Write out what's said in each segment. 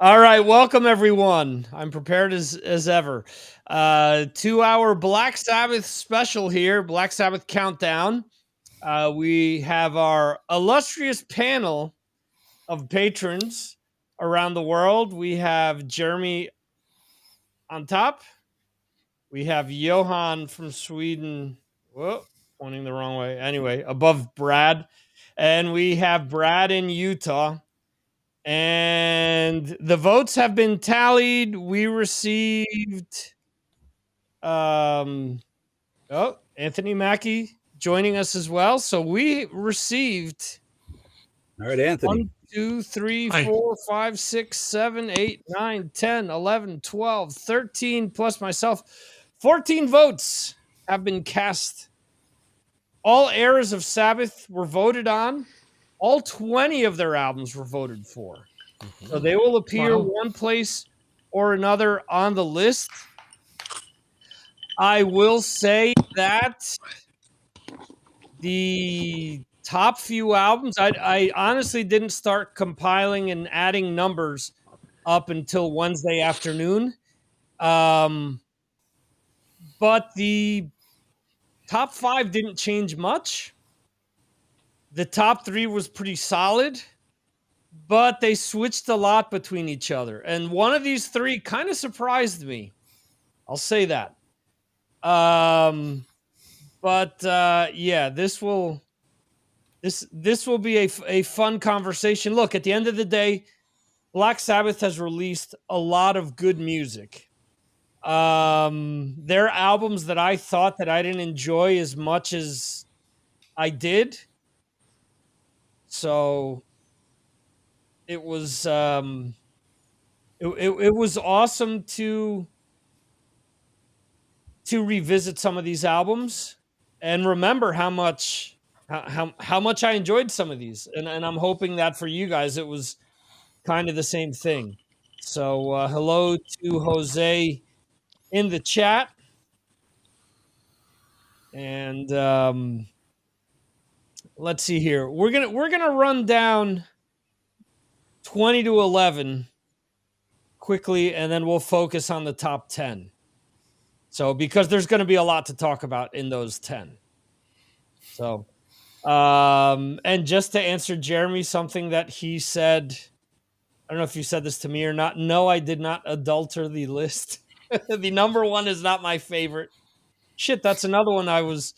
All right, welcome everyone. I'm prepared as ever. 2 hour Black Sabbath special here, Black Sabbath countdown. We have our illustrious panel of patrons around the world. We have Jeremy on top. We have Johan from Sweden. Whoa, pointing the wrong way. Anyway, above Brad. And we have Brad in Utah. And the votes have been tallied. We received Anthony Mackie joining us as well. So we received All right, Anthony. 1, 2, 3, Hi. 4, 5, 6, 7, 8, 9, 10, 11, 12, 13, plus myself. 14 votes have been cast. All eras of Sabbath were voted on. All 20 of their albums were voted for. So they will appear one place or another on the list. I will say that the top few albums, I honestly didn't start compiling and adding numbers up until Wednesday afternoon. But the top 5 didn't change much. The top 3 was pretty solid, but they switched a lot between each other. And one of these 3 kind of surprised me. I'll say that. Yeah, this will be a fun conversation. Look, at the end of the day, Black Sabbath has released a lot of good music. There are albums that I thought that I didn't enjoy as much as I did. So it was it was awesome to revisit some of these albums and remember how much I enjoyed some of these, and I'm hoping that for you guys it was kind of the same thing. So hello to Jose in the chat, and let's see here. We're gonna run down 20 to 11 quickly, and then we'll focus on the top 10. So because there's going to be a lot to talk about in those 10. So and just to answer Jeremy, something that he said, I don't know if you said this to me or not. No, I did not adulter the list. The number 1 is not my favorite. Shit, that's another one. I was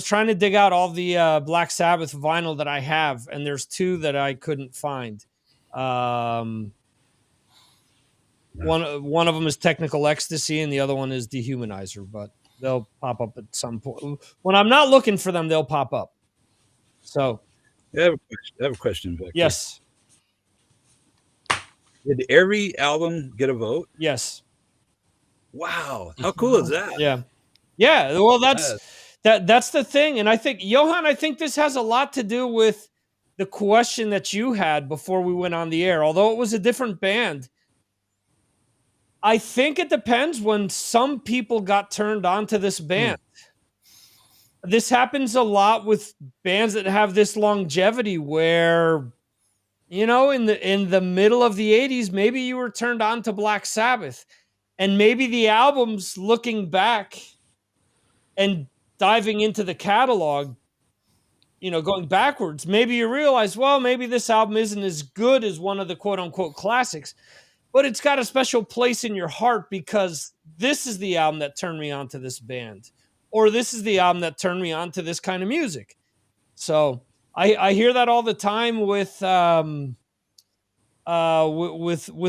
trying to dig out all the Black Sabbath vinyl that I have, and there's 2 that I couldn't find. One of them is Technical Ecstasy, and the other one is Dehumanizer. But they'll pop up at some point. When I'm not looking for them, they'll pop up. So, I have a question, Victor. Yes. Did every album get a vote? Yes. Wow, how cool is that? Yeah. Well, that's the thing, and I think Johan, I think this has a lot to do with the question that you had before we went on the air. Although it was a different band, I think it depends when some people got turned on to this band. This happens a lot with bands that have this longevity where, you know, in the middle of the 80s, maybe you were turned on to Black Sabbath, and maybe the albums, looking back and diving into the catalog, you know, going backwards, maybe you realize, well, maybe this album isn't as good as one of the quote unquote classics, but it's got a special place in your heart because this is the album that turned me on to this band, or this is the album that turned me on to this kind of music. So I hear that all the time with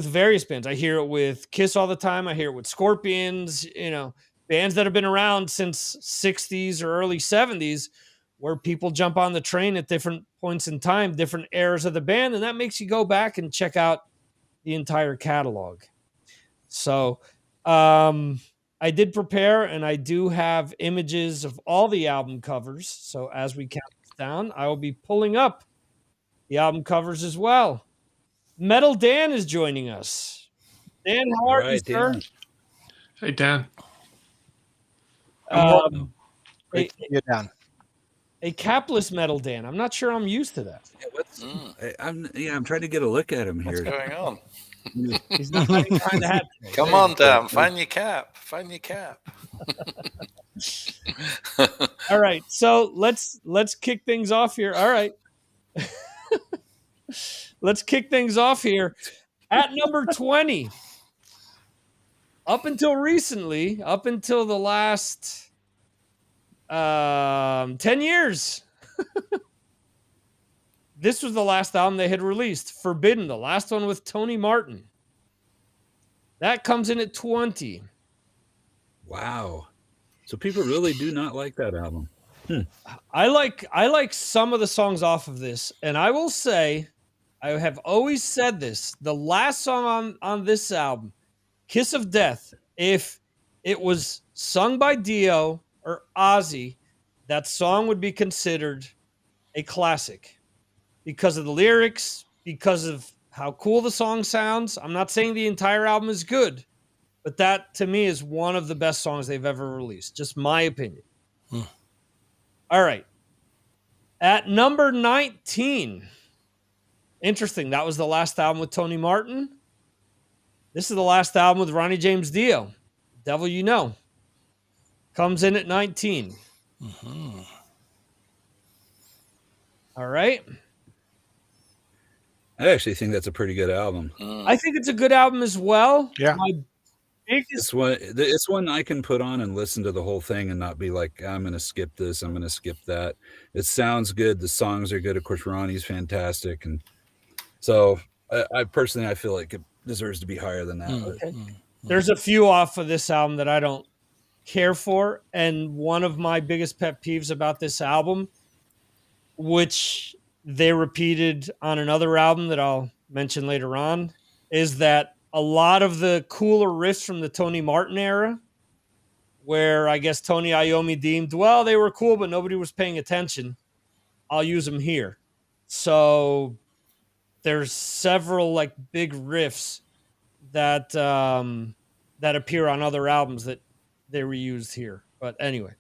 various bands. I hear it with Kiss all the time. I hear it with Scorpions, you know, bands that have been around since 60s or early 70s, where people jump on the train at different points in time, different eras of the band, and that makes you go back and check out the entire catalog. So I did prepare, and I do have images of all the album covers. So as we count down, I will be pulling up the album covers as well. Metal Dan is joining us. Dan, how are you, sir? Dan. Hey, Dan. Great to see you, Dan. A capless Metal Dan. I'm not sure I'm used to that. I'm trying to get a look at him here. What's going on? He's not hiding behind the hat today. Come on, Dan. Find your cap. Find your cap. All right. So let's kick things off here. All right. Let's kick things off here. At number 20, up until recently, up until the last 10 years, this was the last album they had released, Forbidden, the last one with Tony Martin. That comes in at 20. Wow. So people really do not like that album. I like some of the songs off of this, and I will say, I have always said this, the last song on this album, Kiss of Death, if it was sung by Dio or Ozzy, that song would be considered a classic because of the lyrics, because of how cool the song sounds. I'm not saying the entire album is good, but that to me is one of the best songs they've ever released. Just my opinion. All right. At number 19, interesting. That was the last album with Tony Martin. This is the last album with Ronnie James Dio. Devil You Know. Comes in at 19. All right. I actually think that's a pretty good album. I think it's a good album as well. Yeah. My biggest... It's one I can put on and listen to the whole thing and not be like, I'm going to skip this, I'm going to skip that. It sounds good. The songs are good. Of course, Ronnie's fantastic. And so I personally, I feel like it deserves to be higher than that. Okay. There's a few off of this album that I don't care for. And one of my biggest pet peeves about this album, which they repeated on another album that I'll mention later on, is that a lot of the cooler riffs from the Tony Martin era, where I guess Tony Iommi deemed, well, they were cool, but nobody was paying attention, I'll use them here. So there's several like big riffs that that appear on other albums that they reused here. But anyway,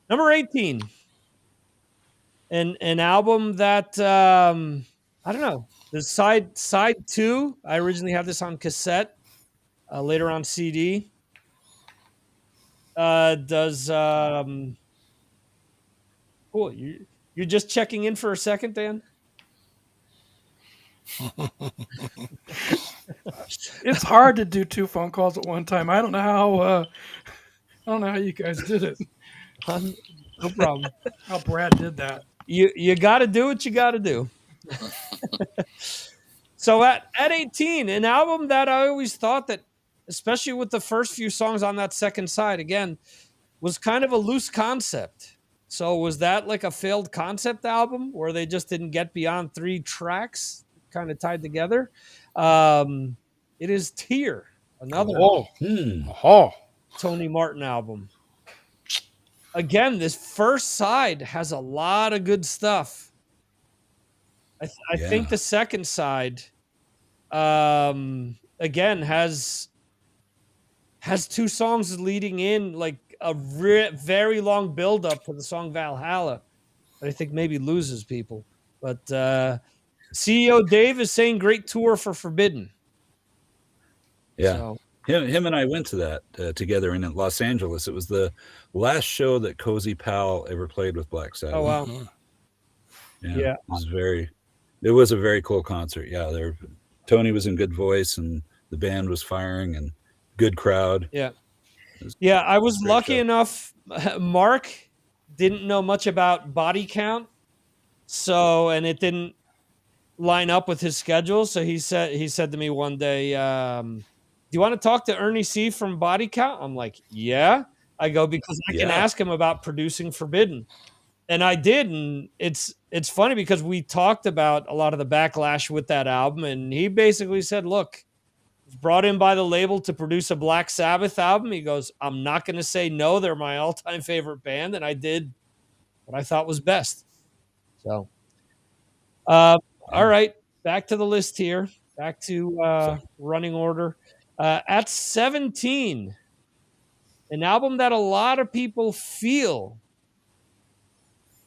number 18, an album that I don't know. The side 2. I originally had this on cassette, later on CD. Does cool? You're just checking in for a second, Dan? It's hard to do 2 phone calls at one time. I don't know how you guys did it. No problem. How Brad did that. You got to do what you got to do. So at 18, an album that I always thought that, especially with the first few songs on that second side, again, was kind of a loose concept. So was that like a failed concept album where they just didn't get beyond 3 tracks kind of tied together? It is Tear, another Tony Martin album. Again, this first side has a lot of good stuff. I think the second side, again, has 2 songs leading in, like a very long build up to the song Valhalla that I think maybe loses people. But CEO Dave is saying great tour for Forbidden. Yeah. So, him and I went to that together in Los Angeles. It was the last show that Cozy Powell ever played with Black Sabbath. oh wow. Yeah. It was a very cool concert. Yeah, Tony was in good voice and the band was firing and good crowd. Yeah. I was lucky enough. Mark didn't know much about Body Count, and it didn't line up with his schedule. So he said to me one day, do you want to talk to Ernie C from Body Count? I'm like, yeah. I go, because I can ask him about producing Forbidden. And I did, and it's funny because we talked about a lot of the backlash with that album, and he basically said, look, was brought in by the label to produce a Black Sabbath album. He goes, I'm not going to say no. They're my all-time favorite band, and I did what I thought was best. So, all right, back to the list here. Back to running order. At 17, an album that a lot of people feel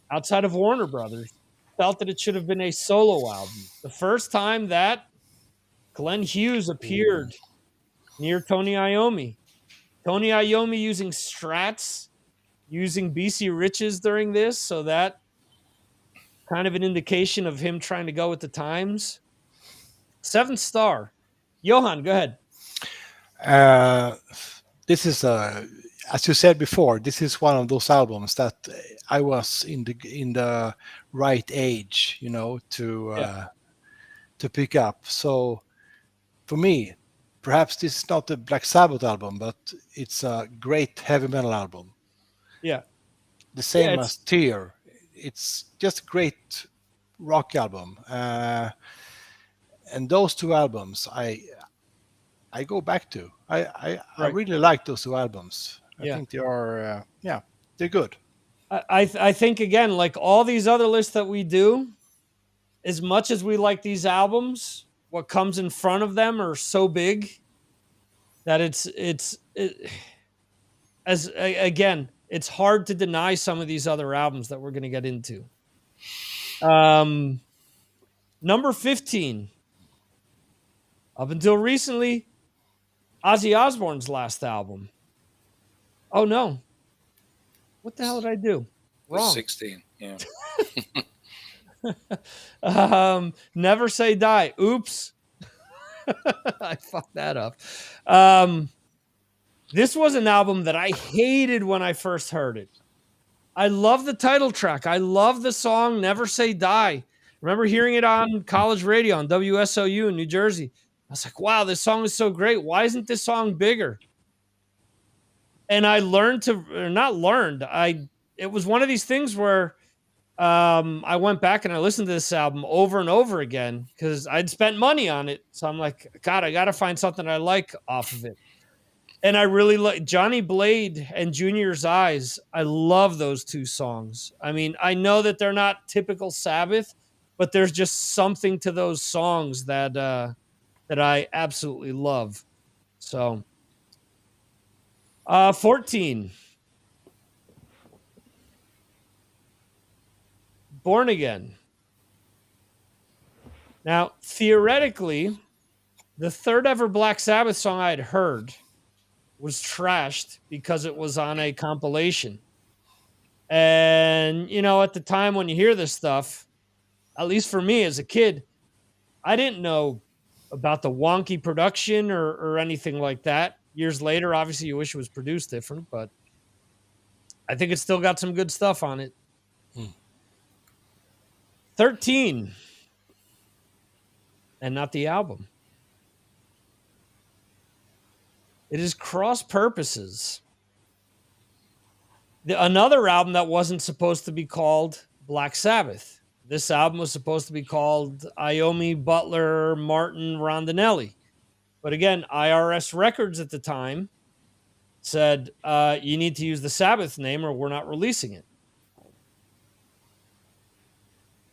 outside of Warner Brothers felt that it should have been a solo album. The first time that Glenn Hughes appeared near Tony Iommi. Tony Iommi using Strats, using BC Riches during this, so that kind of an indication of him trying to go with the times. 7 star. Johan, go ahead. This is as you said before, this is one of those albums that I was in the right age, to pick up. So for me, perhaps this is not a Black Sabbath album, but it's a great heavy metal album. Yeah. The same as Tear. It's just a great rock album. And those 2 albums I go back to. I really like those 2 albums. I think they are they're good. I think, again, like all these other lists that we do, as much as we like these albums, what comes in front of them are so big that it's hard to deny some of these other albums that we're going to get into. Number 15. Up until recently, Ozzy Osbourne's last album. Oh, no. What the hell did I do? Wrong. 16, yeah. Never Say Die. Oops. I fucked that up. This was an album that I hated when I first heard it. I love the title track. I love the song Never Say Die. I remember hearing it on college radio on WSOU in New Jersey. I was like, wow, this song is so great. Why isn't this song bigger? And I it was one of these things where I went back and I listened to this album over and over again because I'd spent money on it. So I'm like, God, I got to find something I like off of it. And I really like Johnny Blade and Junior's Eyes. I love those 2 songs. I mean, I know that they're not typical Sabbath, but there's just something to those songs that I absolutely love. So, 14. Born Again. Now, theoretically, the third ever Black Sabbath song I had heard was trashed because it was on a compilation. And, at the time when you hear this stuff, at least for me as a kid, I didn't know about the wonky production or anything like that. Years later, obviously, you wish it was produced different, but I think it's still got some good stuff on it. 13. And not the album. It is Cross Purposes. Another album that wasn't supposed to be called Black Sabbath. This album was supposed to be called Iommi, Butler, Martin, Rondinelli. But again, IRS Records at the time said, you need to use the Sabbath name or we're not releasing it.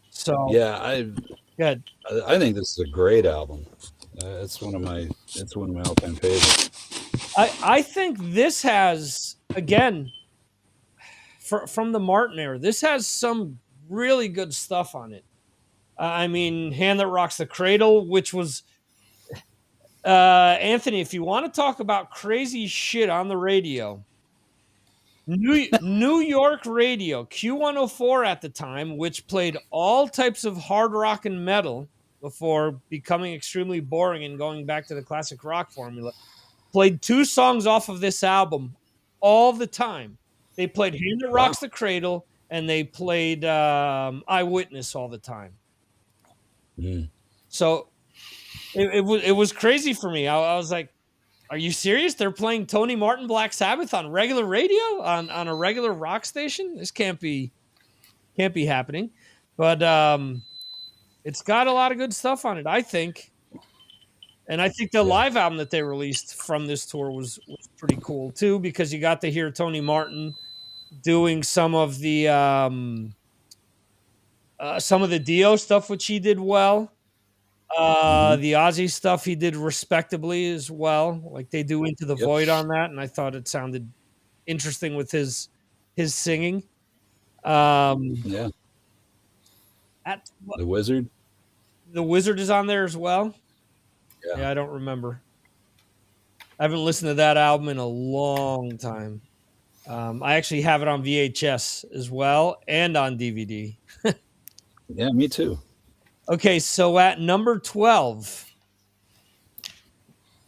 So yeah, good. I think this is a great album. It's one of my all-time favorites. I think this has, again, from the Martin era, this has some really good stuff on it. I mean, Hand That Rocks the Cradle, which was Anthony, if you want to talk about crazy shit on the radio, New York radio, Q104 at the time, which played all types of hard rock and metal before becoming extremely boring and going back to the classic rock formula, played 2 songs off of this album all the time. They played Hand That Rocks the Cradle, and they played Eyewitness all the time. So it was crazy for me. I was like, are you serious? They're playing Tony Martin Black Sabbath on regular radio, on a regular rock station? This can't be happening. But it's got a lot of good stuff on it, I think. And I think the live album that they released from this tour was pretty cool too, because you got to hear Tony Martin doing some of the Dio stuff, which he did well. The Ozzy stuff he did respectably as well, like they do Into the Void on that, and I thought it sounded interesting with his singing. The Wizard is on there as well. Yeah, I don't remember. I haven't listened to that album in a long time. I actually have it on VHS as well and on DVD. Yeah, me too. Okay, so at number 12,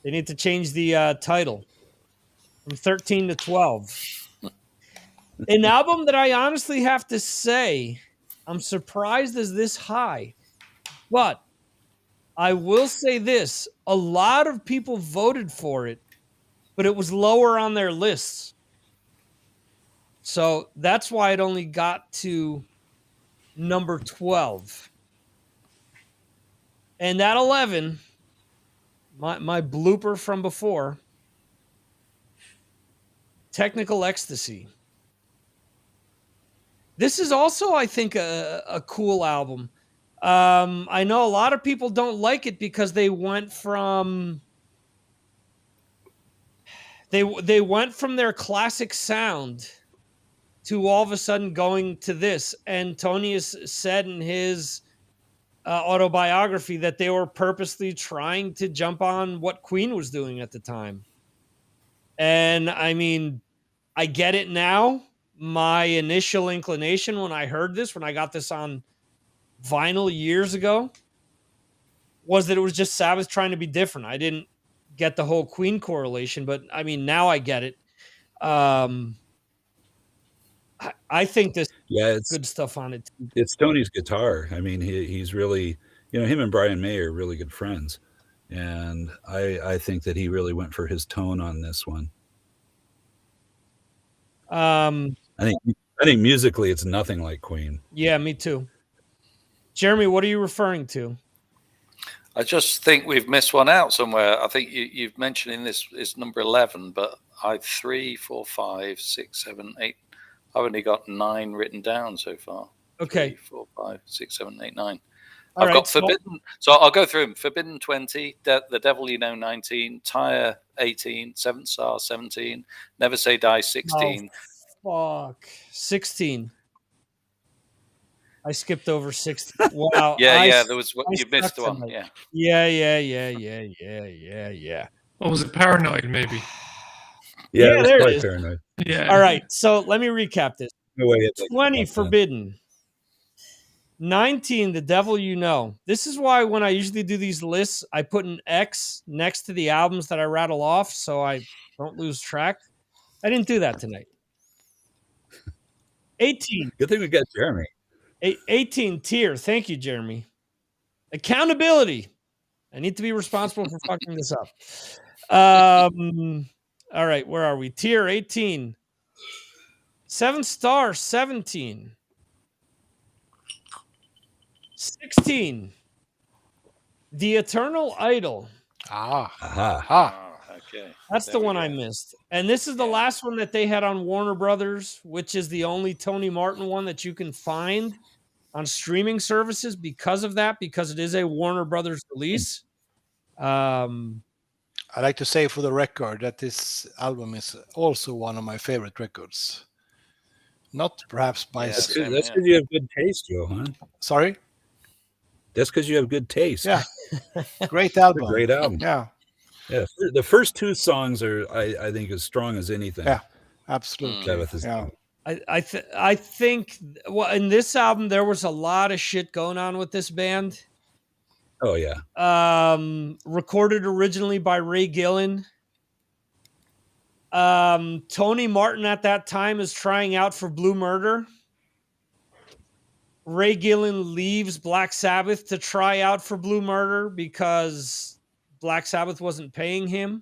they need to change the title from 13 to 12. An album that I honestly have to say, I'm surprised is this high. But I will say this, a lot of people voted for it, but it was lower on their lists. So that's why it only got to number 12. And at 11, my blooper from before, Technical Ecstasy. This is also, I think, a cool album. I know a lot of people don't like it because they went from they went from their classic sound to all of a sudden going to this. And Tony has said in his autobiography that they were purposely trying to jump on what Queen was doing at the time. And I mean, I get it now. My initial inclination when I heard this, when I got this on vinyl years ago, was that it was just Sabbath trying to be different. I didn't get the whole Queen correlation, but I mean, now I get it. I think this it's good stuff on it. It's Tony's guitar. I mean, he's really, him and Brian May are really good friends. And I think that he really went for his tone on this one. I think musically it's nothing like Queen. Yeah, me too. Jeremy, what are you referring to? I just think we've missed one out somewhere. I think you've mentioned in this is number 11, but 3, 4, 5, 6, 7, 8. I've only got 9 written down so far. Okay. 3, 4, 5, 6, 7, 8, 9. I've got Forbidden. So I'll go through them. Forbidden 20, The Devil You Know 19, Tyre 18, Seventh Star 17, Never Say Die 16. Oh, fuck. 16. I skipped over 16. Wow. Yeah. There was you missed one. Yeah. Yeah. What was it? Paranoid, maybe. Yeah, there it is. Paranoid. Yeah. All right. So let me recap this. No way 20, Forbidden. 19, The Devil You Know. This is why when I usually do these lists, I put an X next to the albums that I rattle off so I don't lose track. I didn't do that tonight. 18. Good thing we got Jeremy. 18, Tear. Thank you, Jeremy. Accountability. I need to be responsible for fucking this up. All right, where are we? Tear 18. Seventh Star 17. 16. The Eternal Idol. Okay. That's the one I missed. And this is the last one that they had on Warner Brothers, which is the only Tony Martin one that you can find on streaming services because it is a Warner Brothers release. I like to say for the record that this album is also one of my favorite records. Not perhaps by... That's because you have good taste, Johan. Sorry? That's because you have good taste. Yeah. Great album. Great album. Yeah. Yeah. The first 2 songs are, I think, as strong as anything. Yeah, absolutely. Yeah. I think in this album there was a lot of shit going on with this band. Oh yeah. Recorded originally by Ray Gillen. Tony Martin at that time is trying out for Blue Murder. Ray Gillen leaves Black Sabbath to try out for Blue Murder because Black Sabbath wasn't paying him.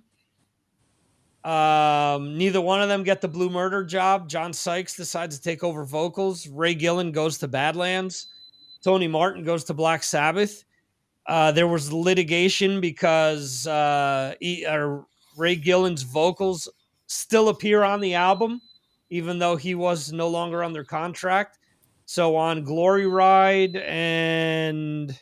Neither one of them get the Blue Murder job. John Sykes decides to take over vocals. Ray Gillen goes to Badlands. Tony Martin goes to Black Sabbath. There was litigation because Ray Gillen's vocals still appear on the album, even though he was no longer under contract. So on Glory Ride and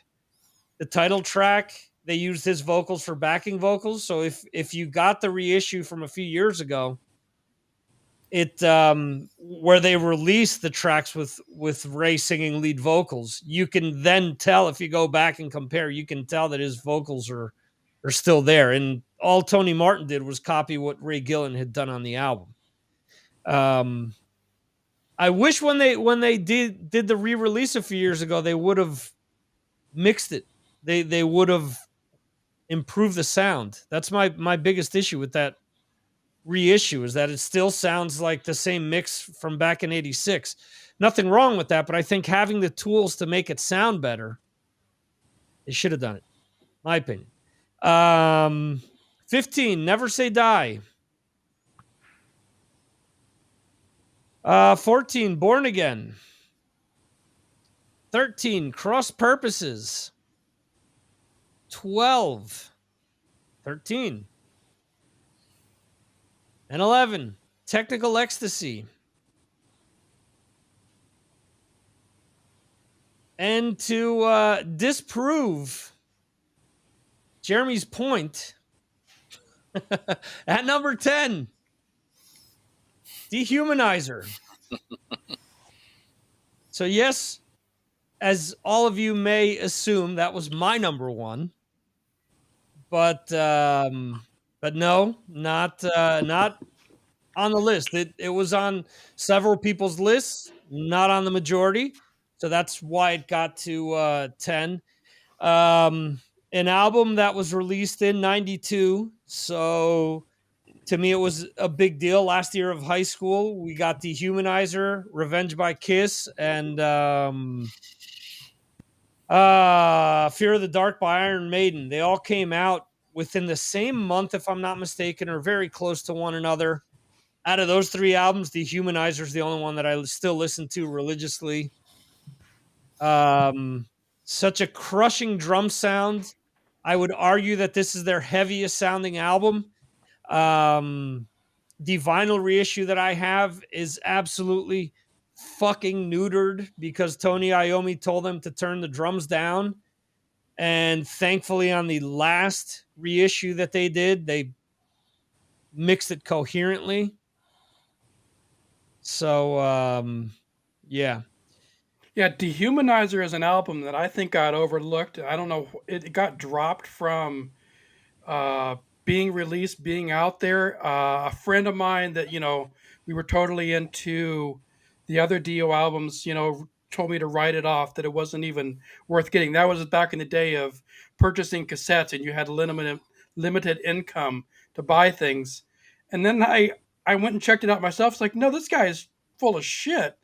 the title track, they used his vocals for backing vocals. So if you got the reissue from a few years ago, it where they released the tracks with Ray singing lead vocals, you can then tell, if you go back and compare, you can tell that his vocals are are still there. And all Tony Martin did was copy what Ray Gillen had done on the album. I wish when they did the re-release a few years ago, they would have mixed it. They would have improved the sound. That's my biggest issue with that reissue, is that it still sounds like the same mix from back in '86. Nothing wrong with that, but I think having the tools to make it sound better, they should have done it. My opinion. 15, Never Say Die. 14, Born Again. 13, Cross Purposes. 12, 13. And 11, Technical Ecstasy. And to disprove Jeremy's point, at number 10, Dehumanizer. So yes, as all of you may assume, that was my number one. But no, not on the list. It was on several people's lists, not on the majority. So that's why it got to 10. An album that was released in 92. So to me, it was a big deal. Last year of high school, we got Dehumanizer, Revenge by Kiss, and Fear of the Dark by Iron Maiden. They all came out within the same month, if I'm not mistaken, or very close to one another. Out of those three albums, Dehumanizer is the only one that I still listen to religiously. Such a crushing drum sound. I would argue that this is their heaviest sounding album. The vinyl reissue that I have is absolutely fucking neutered because Tony Iommi told them to turn the drums down. And thankfully on the last reissue that they did, they mixed it coherently. So, yeah. Yeah, Dehumanizer is an album that I think got overlooked. I don't know. It got dropped from being released, being out there. A friend of mine that, we were totally into the other Dio albums, told me to write it off, that it wasn't even worth getting. That was back in the day of purchasing cassettes and you had limited income to buy things. And then I went and checked it out myself. It's like, no, this guy is full of shit.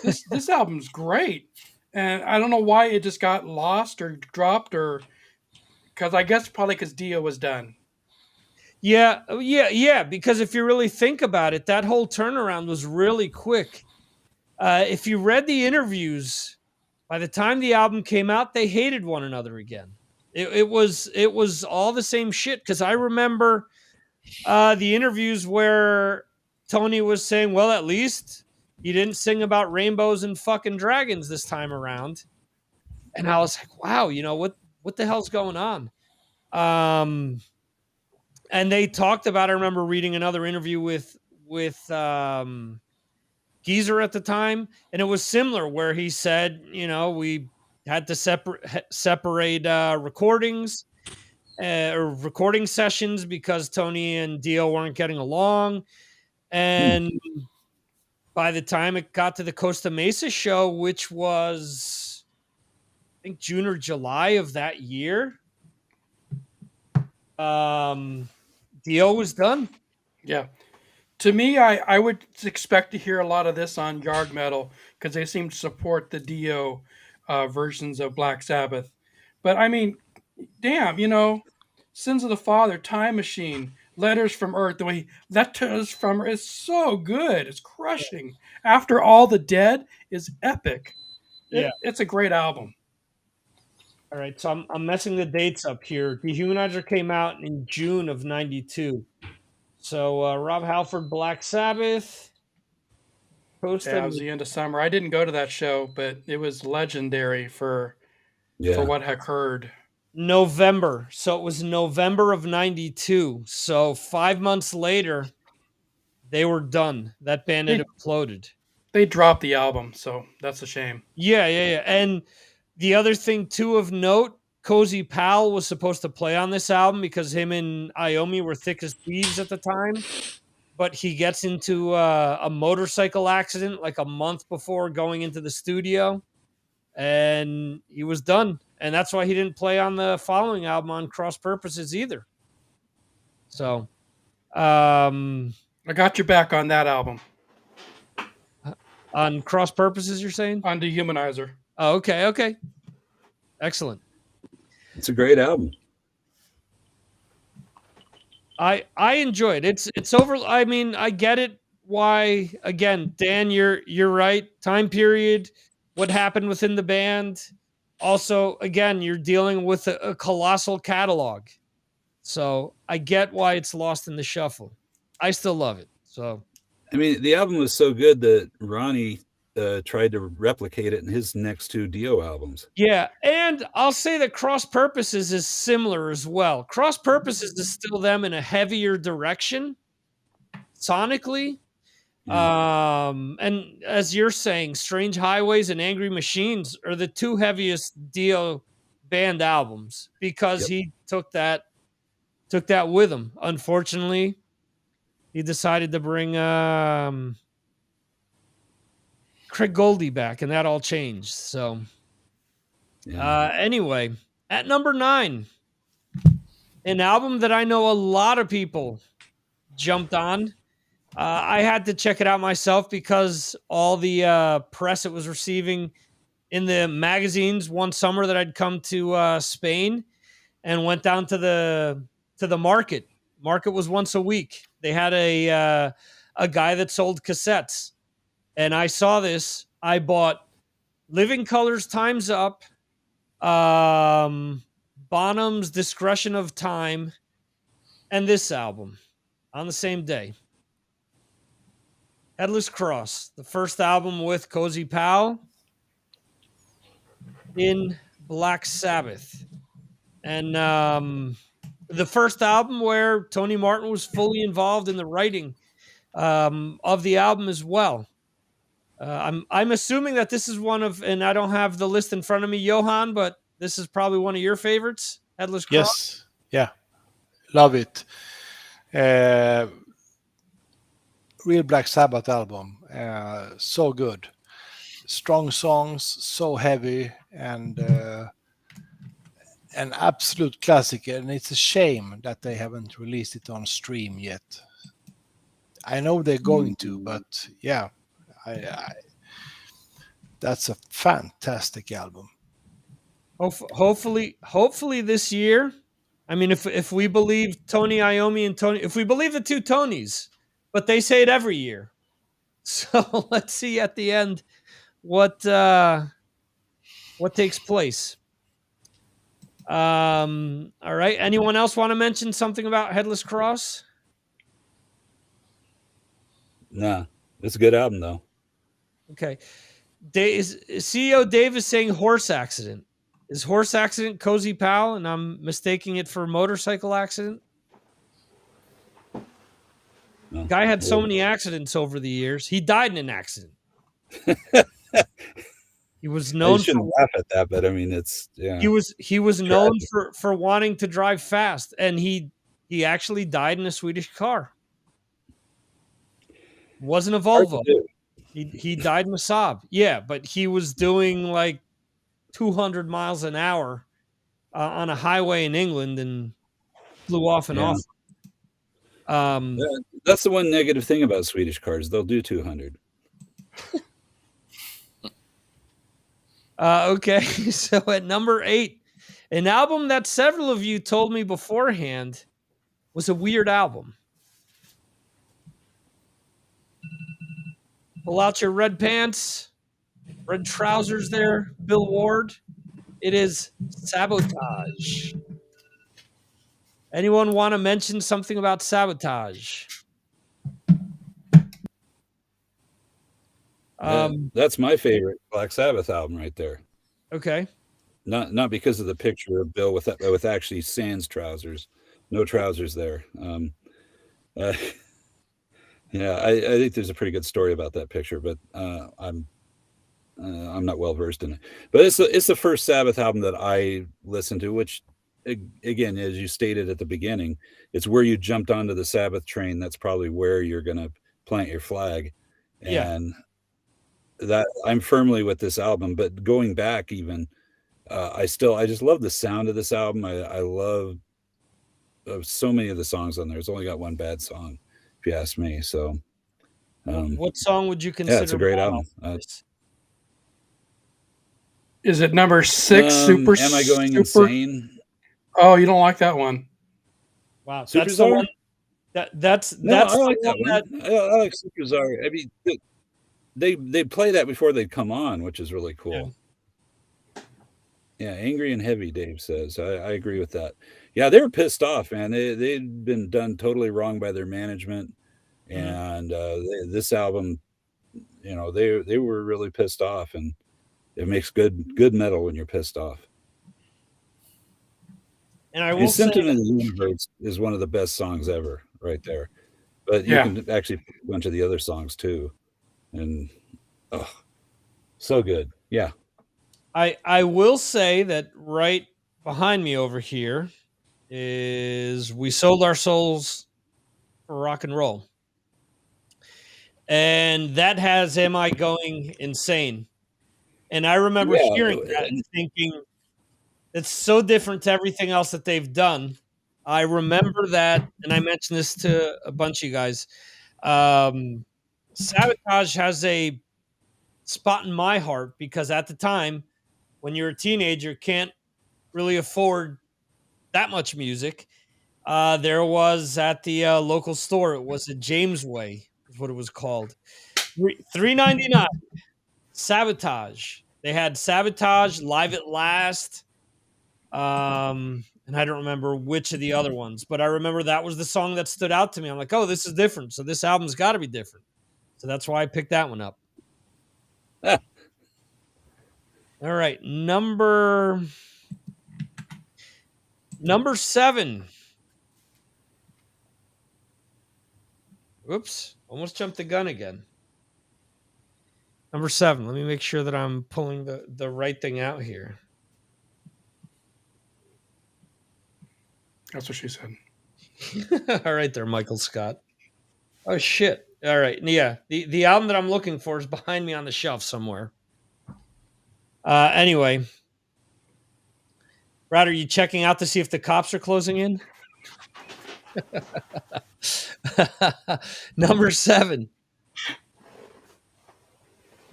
This album's great. And I don't know why it just got lost or dropped, or because I guess probably because Dio was done. Yeah. Because if you really think about it, that whole turnaround was really quick. If you read the interviews, by the time the album came out, they hated one another again. It was all the same shit. Because I remember the interviews where Tony was saying, "Well, at least you didn't sing about rainbows and fucking dragons this time around." And I was like, "Wow, what the hell's going on?" And they talked about, I remember reading another interview with Geezer at the time, and it was similar where he said, we had to separate recordings or recording sessions because Tony and Dio weren't getting along. And by the time it got to the Costa Mesa show, which was, I think, June or July of that year, Dio was done. Yeah. To me, I would expect to hear a lot of this on Yard Metal because they seem to support the Dio versions of Black Sabbath. But I mean, damn, Sins of the Father, Time Machine, Letters from Earth, the way Letters from Earth is so good. It's crushing. After All the Dead is epic. It's a great album. All right, so I'm messing the dates up here. Dehumanizer came out in June of 92. So Rob Halford, Black Sabbath. Yeah, it was the end of summer. I didn't go to that show, but it was legendary for what occurred. November. So it was November of 92. So 5 months later, they were done. That band had imploded. They dropped the album, so that's a shame. Yeah. And the other thing, too, of note, Cozy Powell was supposed to play on this album because him and Iommi were thick as thieves at the time. But he gets into a motorcycle accident like a month before going into the studio, and he was done. And that's why he didn't play on the following album on Cross Purposes either. So, I got your back on that album. On Cross Purposes, you're saying? On Dehumanizer. Oh, okay. Excellent. It's a great album. I enjoy it. It's over. I mean, I get it. Why? Again, Dan, you're right. Time period. What happened within the band? Also, again, you're dealing with a colossal catalog. So I get why it's lost in the shuffle. I still love it. So, I mean, the album was so good that Ronnie tried to replicate it in his next 2 Dio albums. Yeah, and I'll say that Cross Purposes is similar as well. Cross Purposes is still them in a heavier direction sonically. Yeah. And as you're saying, Strange Highways and Angry Machines are the 2 heaviest Dio band albums because he took that with him. Unfortunately, he decided to bring Craig Goldie back, and that all changed. So, anyway, at number 9, an album that I know a lot of people jumped on. I had to check it out myself because all the press it was receiving in the magazines one summer that I'd come to Spain and went down to the market. Market was once a week. They had a guy that sold cassettes. And I saw this. I bought Living Colors Time's Up, Bonham's Discretion of Time, and this album on the same day. Headless Cross, the first album with Cozy Powell in Black Sabbath. And the first album where Tony Martin was fully involved in the writing of the album as well. I'm assuming that this is one of, and I don't have the list in front of me, Johan, but this is probably one of your favorites, Headless Cross. Yes, yeah, love it. Real Black Sabbath album, so good, strong songs, so heavy, and an absolute classic. And it's a shame that they haven't released it on stream yet. I know they're going to, but yeah. That's a fantastic album. Hopefully this year. I mean, if we believe Tony Iommi and Tony, if we believe the 2 Tonys, but they say it every year. So let's see at the end what takes place. All right. Anyone else want to mention something about Headless Cross? Nah, it's a good album though. Okay. Is CEO Dave is saying horse accident. Is horse accident Cozy Powell, and I'm mistaking it for motorcycle accident? No. Guy had so many accidents over the years. He died in an accident. He was known. I shouldn't laugh at that, but I mean, it's He was known for wanting to drive fast, and he actually died in a Swedish car. Wasn't a Volvo. He died in a Saab. Yeah, but he was doing like 200 miles an hour on a highway in England and flew off and off. That's the one negative thing about Swedish cars. They'll do 200. Okay, so at number 8, an album that several of you told me beforehand was a weird album. Pull out your red pants, red trousers there, Bill Ward. It is Sabotage. Anyone want to mention something about Sabotage? That's my favorite Black Sabbath album right there. Okay. Not because of the picture of Bill with actually sans trousers. No trousers there. Yeah, I think there's a pretty good story about that picture, but I'm not well versed in it, but it's the first Sabbath album that I listened to, which again, as you stated at the beginning, it's where you jumped onto the Sabbath train. That's probably where you're going to plant your flag. Yeah. And that I'm firmly with this album, but going back even, I just love the sound of this album. I love so many of the songs on there. It's only got one bad song, if you ask me. So, what song would you yeah, it's consider a great bad album. off this? Is it number 6? Super. Am I going super? insane? Oh, you don't like that one? Wow, Super that's the Czar? one. That's No, that's I the like one that one. I like Super Czar. I mean, they play that before they come on, which is really cool. Yeah, angry and heavy, Dave says. I agree with that. Yeah, they were pissed off, man. They'd been done totally wrong by their management, and this album, you know, they were really pissed off, and it makes good metal when you're pissed off. And I will say, Symptom of the Universe is one of the best songs ever, right there. But you can actually put a bunch of the other songs too, and so good. Yeah. I will say that right behind me over here is We Sold Our Souls for Rock and Roll. And that has Am I Going Insane? And I remember hearing that and thinking, it's so different to everything else that they've done. I remember that, and I mentioned this to a bunch of you guys. Sabotage has a spot in my heart because at the time, when you're a teenager, can't really afford that much music. There was at the local store. It was a James Way, is what it was called. $3.99. Sabotage. They had Sabotage, Live at Last, and I don't remember which of the other ones, but I remember that was the song that stood out to me. I'm like, oh, this is different. So this album's got to be different. So that's why I picked that one up. All right, number 7. Oops, almost jumped the gun again. Number 7. Let me make sure that I'm pulling the right thing out here. That's what she said. All right there, Michael Scott. Oh, shit. All right. Yeah, the album that I'm looking for is behind me on the shelf somewhere. Anyway. Brad, are you checking out to see if the cops are closing in? Number 7.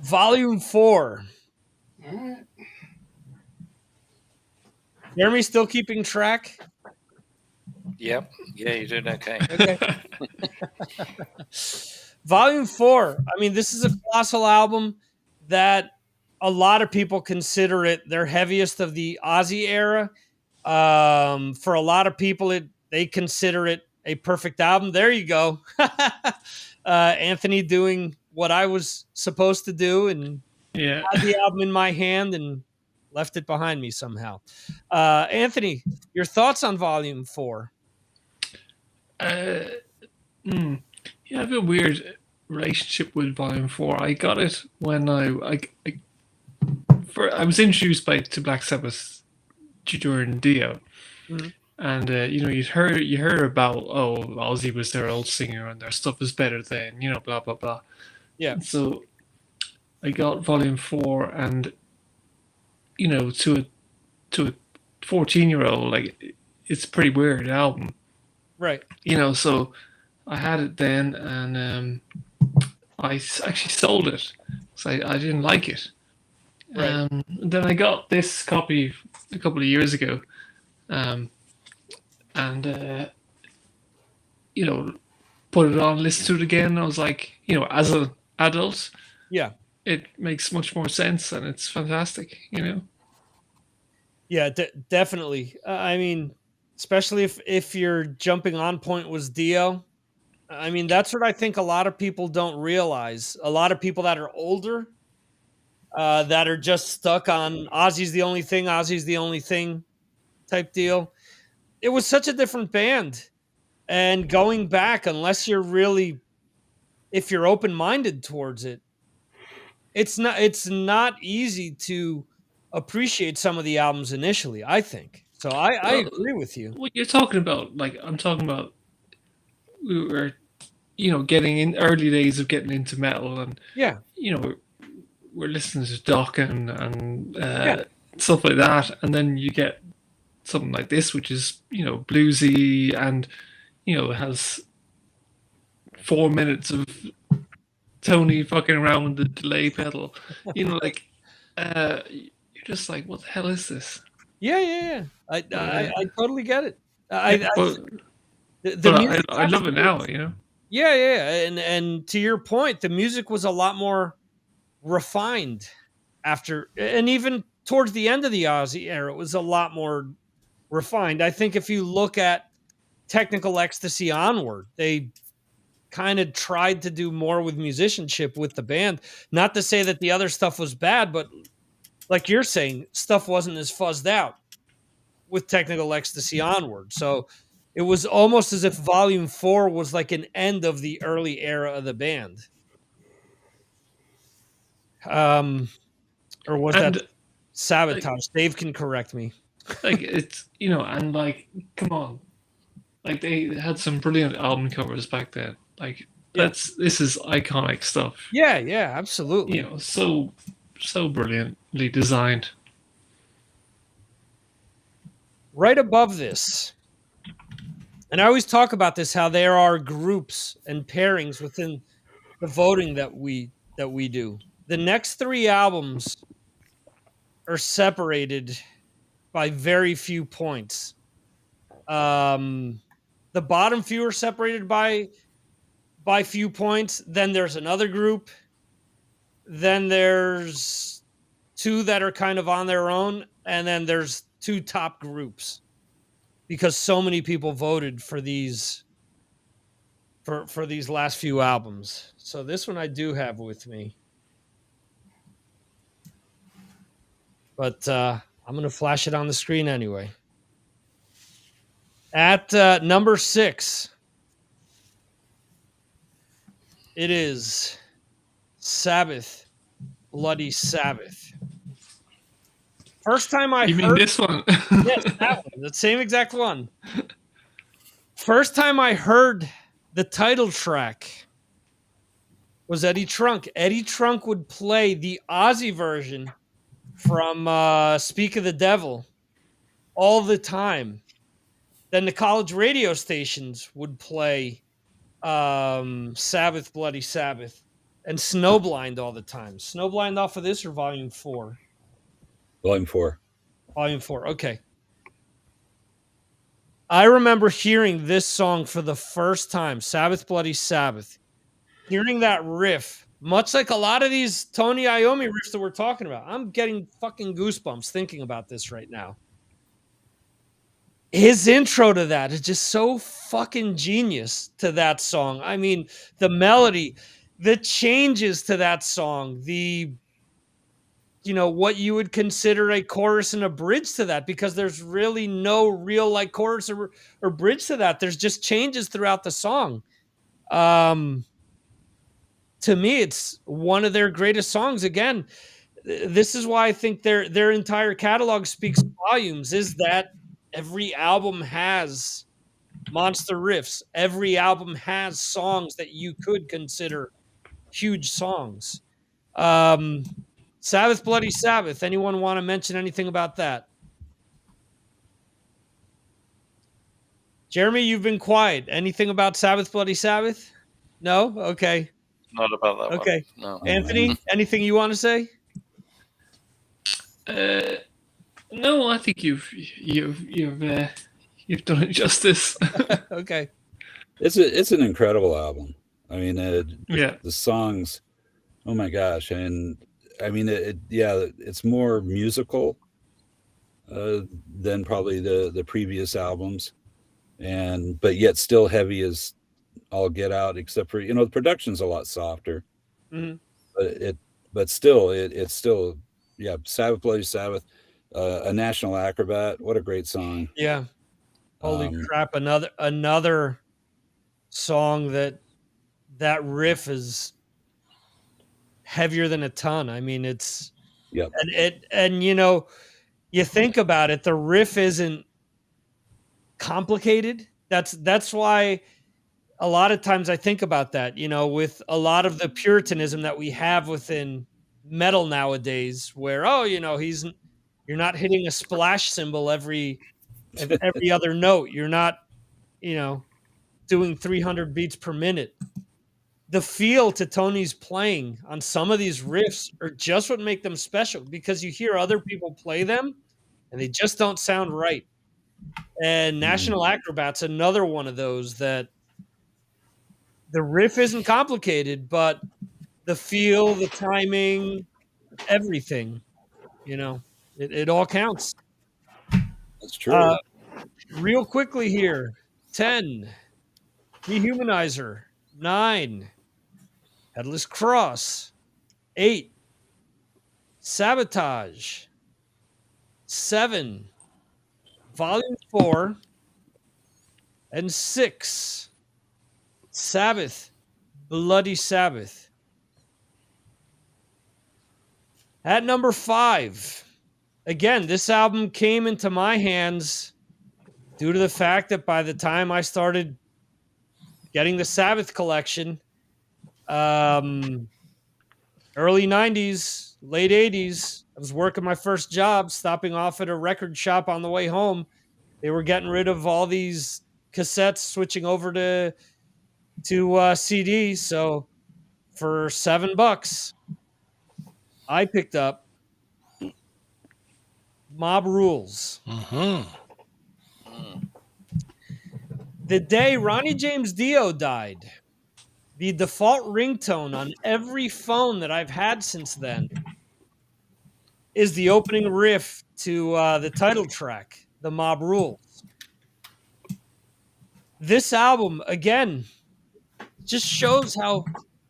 Volume 4. All right. Jeremy still keeping track? Yep. Yeah, you're doing okay. Volume 4. I mean, this is a colossal album that a lot of people consider it their heaviest of the Ozzy era. For a lot of people, they consider it a perfect album. There you go. Anthony doing what I was supposed to do and had the album in my hand and left it behind me somehow. Anthony, your thoughts on Volume 4? Yeah, I have a weird relationship with Volume 4. I got it when I was introduced to Black Sabbath during Dio. Mm-hmm. And you heard about Ozzy was their old singer and their stuff is better than blah blah blah. Yeah. And so I got Volume 4, and to a 14-year-old, like, it's a pretty weird album, right? So I had it then, and I actually sold it because I didn't like it. Right. Then I got this copy a couple of years ago. And put it on, listen to it again. I was like, as an adult, it makes much more sense, and it's fantastic. Yeah, definitely. I mean, especially if your jumping on point was Dio. I mean, that's what I think a lot of people don't realize. A lot of people that are older, that are just stuck on Ozzy's the only thing type deal. It was such a different band. And going back, unless you're really, if you're open-minded towards it, it's not easy to appreciate some of the albums initially, I think. So I agree with you. What you're talking about, like I'm talking about, we were, getting in early days of getting into metal, and Yeah. We're listening to Dokken and Yeah. stuff like that, and then you get something like this, which is bluesy and has 4 minutes of Tony fucking around with the delay pedal. You're just like, what the hell is this? Yeah. I totally get it. But The music I love it now, Yeah, and to your point, the music was a lot more refined after, and even towards the end of the Ozzy era, it was a lot more refined. I think if you look at Technical Ecstasy onward, they kind of tried to do more with musicianship with the band. Not to say that the other stuff was bad, but like you're saying, stuff wasn't as fuzzed out with Technical Ecstasy onward. So it was almost as if Volume 4 was like an end of the early era of the band. Or was that Sabotage? Dave can correct me. Like, it's, and like, come on. Like, they had some brilliant album covers back then. Like, this is iconic stuff. Yeah, absolutely. So brilliantly designed. Right above this, and I always talk about this, how there are groups and pairings within the voting that we do. The next 3 albums are separated by very few points. The bottom few are separated by few points. Then there's another group. Then there's 2 that are kind of on their own, and then there's 2 top groups, because so many people voted for these for these last few albums. So this one I do have with me, but I'm going to flash it on the screen anyway. At number 6, it is Sabbath, Bloody Sabbath. First time I heard... You mean this one? Yes, that one. The same exact one. First time I heard the title track was Eddie Trunk. Eddie Trunk would play the Ozzy version from Speak of the Devil all the time. Then the college radio stations would play Sabbath, Bloody Sabbath, and Snowblind all the time. Snowblind off of this or Volume 4? Volume 4. Volume 4, okay. I remember hearing this song for the first time, Sabbath, Bloody Sabbath. Hearing that riff, much like a lot of these Tony Iommi riffs that we're talking about. I'm getting fucking goosebumps thinking about this right now. His intro to that is just so fucking genius to that song. I mean, the melody, the changes to that song, what you would consider a chorus and a bridge to that, because there's really no real like chorus or bridge to that. There's just changes throughout the song. To me, it's one of their greatest songs. Again, this is why I think their entire catalog speaks volumes, is that every album has monster riffs. Every album has songs that you could consider huge songs. Sabbath, Bloody Sabbath. Anyone want to mention anything about that? Jeremy, you've been quiet. Anything about Sabbath, Bloody Sabbath? No? Okay. Not about that okay. one. No. Anthony, anything you want to say? No, I think you've done it justice. Okay. It's an incredible album. I mean, the songs. Oh my gosh! And I mean, it's more musical than probably the previous albums, but yet still heavy as all get out. Except for the production's a lot softer, but still it's still Sabbath, Bloody Sabbath, A National Acrobat. What a great song! Yeah. Holy crap! Another song that riff is heavier than a ton. I mean, it's Yep. and you think about it, the riff isn't complicated. That's why a lot of times I think about that, with a lot of the puritanism that we have within metal nowadays, where you're not hitting a splash cymbal every other note. You're not, you know, doing 300 beats per minute. The feel to Tony's playing on some of these riffs are just what make them special, because you hear other people play them and they just don't sound right. And National Acrobat's another one of those that the riff isn't complicated, but the feel, the timing, everything, it all counts. That's true. Real quickly here: 10, Dehumanizer; 9, Headless Cross; 8, Sabotage; 7, Volume 4; and 6, Sabbath, Bloody Sabbath. At number 5, again, this album came into my hands due to the fact that by the time I started getting the Sabbath collection, early 90s, late 80s, I was working my first job, stopping off at a record shop on the way home. They were getting rid of all these cassettes, switching over to CDs. So for $7, I picked up Mob Rules. The day Ronnie James Dio died, the default ringtone on every phone that I've had since then is the opening riff to the title track, The Mob Rules. This album, again, just shows how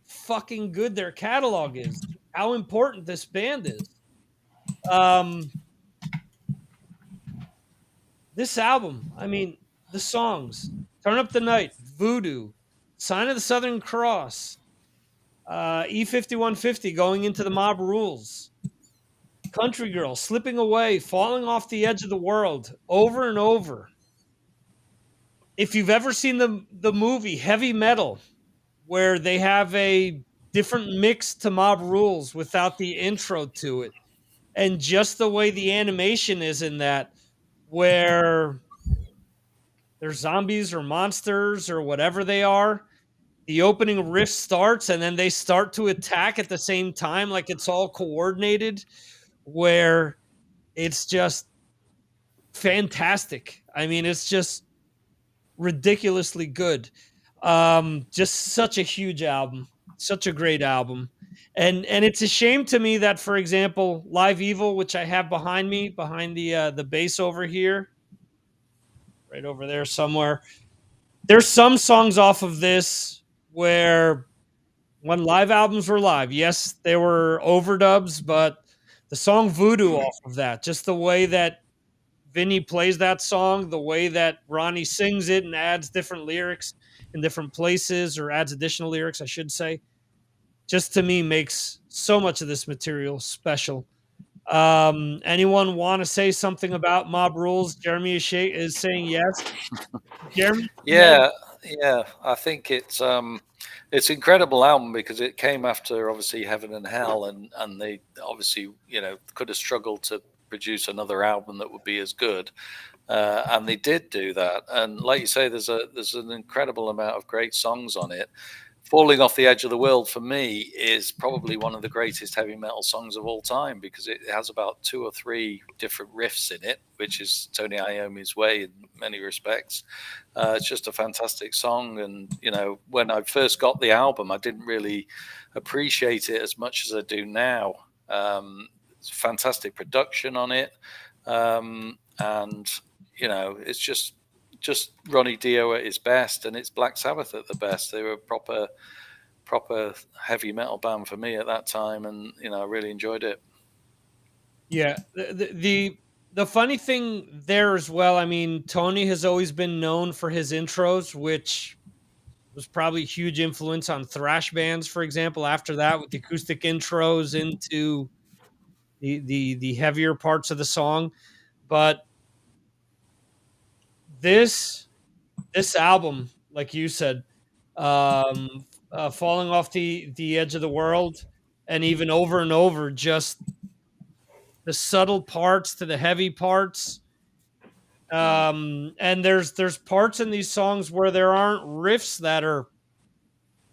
fucking good their catalog is, how important this band is. This album, I mean, the songs: Turn Up the Night, Voodoo, Sign of the Southern Cross, E5150, Going Into the Mob Rules, Country Girl, Slipping Away, Falling Off the Edge of the World, over and over. If you've ever seen the movie Heavy Metal, where they have a different mix to Mob Rules without the intro to it, and just the way the animation is in that, where they're zombies or monsters or whatever they are, the opening riff starts and then they start to attack at the same time, like it's all coordinated, where it's just fantastic. I mean, it's just ridiculously good. Just such a huge album, such a great album. And it's a shame to me that, for example, Live Evil, which I have behind me, behind the bass over here, right over there somewhere, there's some songs off of this where, when live albums were live, yes, they were overdubs, but the song Voodoo off of that, just the way that Vinny plays that song, the way that Ronnie sings it and adds different lyrics in different places, or adds additional lyrics, I should say, just to me makes so much of this material special. Anyone want to say something about Mob Rules? Jeremy is saying yes. Jeremy? Yeah, I think it's an incredible album because it came after obviously Heaven and Hell, and they obviously could have struggled to produce another album that would be as good, and they did do that. And like you say, there's an incredible amount of great songs on it. Falling Off the Edge of the World, for me, is probably one of the greatest heavy metal songs of all time, because it has about 2 or 3 different riffs in it, which is Tony Iommi's way in many respects. It's just a fantastic song. And, when I first got the album, I didn't really appreciate it as much as I do now. It's fantastic production on it. And, it's just Ronnie Dio at his best, and it's Black Sabbath at the best. They were a proper heavy metal band for me at that time, and I really enjoyed it. Yeah, the funny thing there as well, I mean, Tony has always been known for his intros, which was probably a huge influence on thrash bands, for example, after that, with the acoustic intros into the heavier parts of the song. But this album, like you said, falling off the edge of the world, and even over and over, just the subtle parts to the heavy parts. And there's parts in these songs where there aren't riffs that are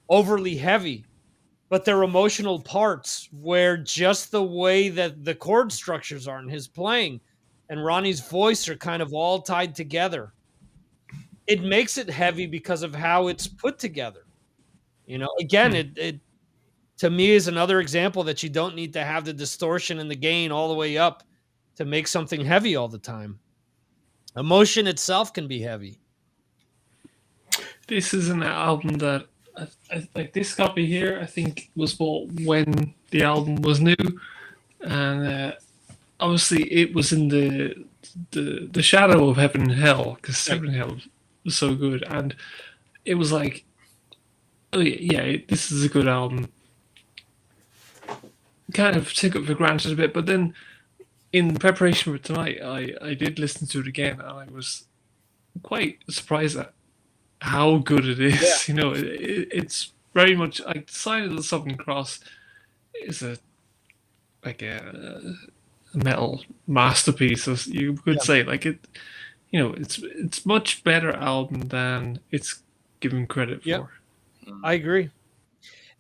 overly heavy, but they're emotional parts where just the way that the chord structures are in his playing and Ronnie's voice are kind of all tied together. It makes it heavy because of how it's put together. Again, it to me is another example that you don't need to have the distortion and the gain all the way up to make something heavy all the time. Emotion itself can be heavy. This is an album that like this copy here, I think was bought when the album was new, and obviously it was in the shadow of Heaven and Hell, because Heaven and Hell was so good, and it was like, oh yeah, this is a good album. Kind of took it for granted a bit, but then in preparation for tonight, I did listen to it again, and I was quite surprised at how good it is. Yeah. It's very much like Sign of the Southern Cross is a metal masterpiece, as you could say. Like it, it's much better album than it's given credit for. I agree,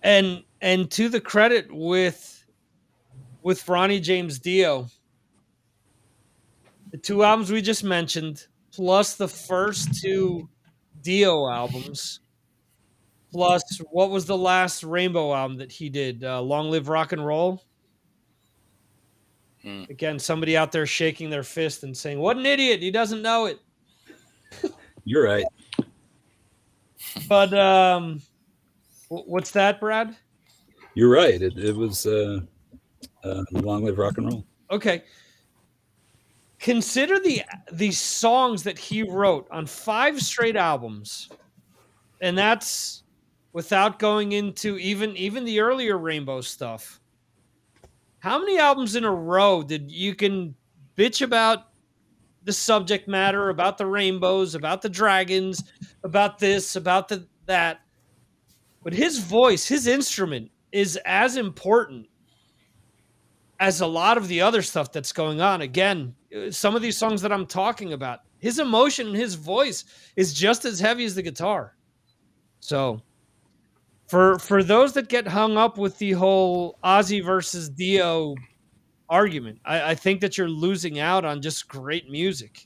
and to the credit with Ronnie James Dio, the two albums we just mentioned, plus the first two Dio albums, plus what was the last Rainbow album that he did? Long Live Rock and Roll. Again, somebody out there shaking their fist and saying, "What an idiot! He doesn't know it." You're right. But what's that, Brad? You're right. It was Long Live Rock and Roll. Okay. Consider the songs that he wrote on 5 straight albums, and that's without going into even the earlier Rainbow stuff. How many albums in a row did you can bitch about the subject matter, about the rainbows, about the dragons, about this, about that? But his voice, his instrument is as important as a lot of the other stuff that's going on. Again, some of these songs that I'm talking about, his emotion and his voice is just as heavy as the guitar. So for those that get hung up with the whole Ozzy versus Dio argument, I think that you're losing out on just great music.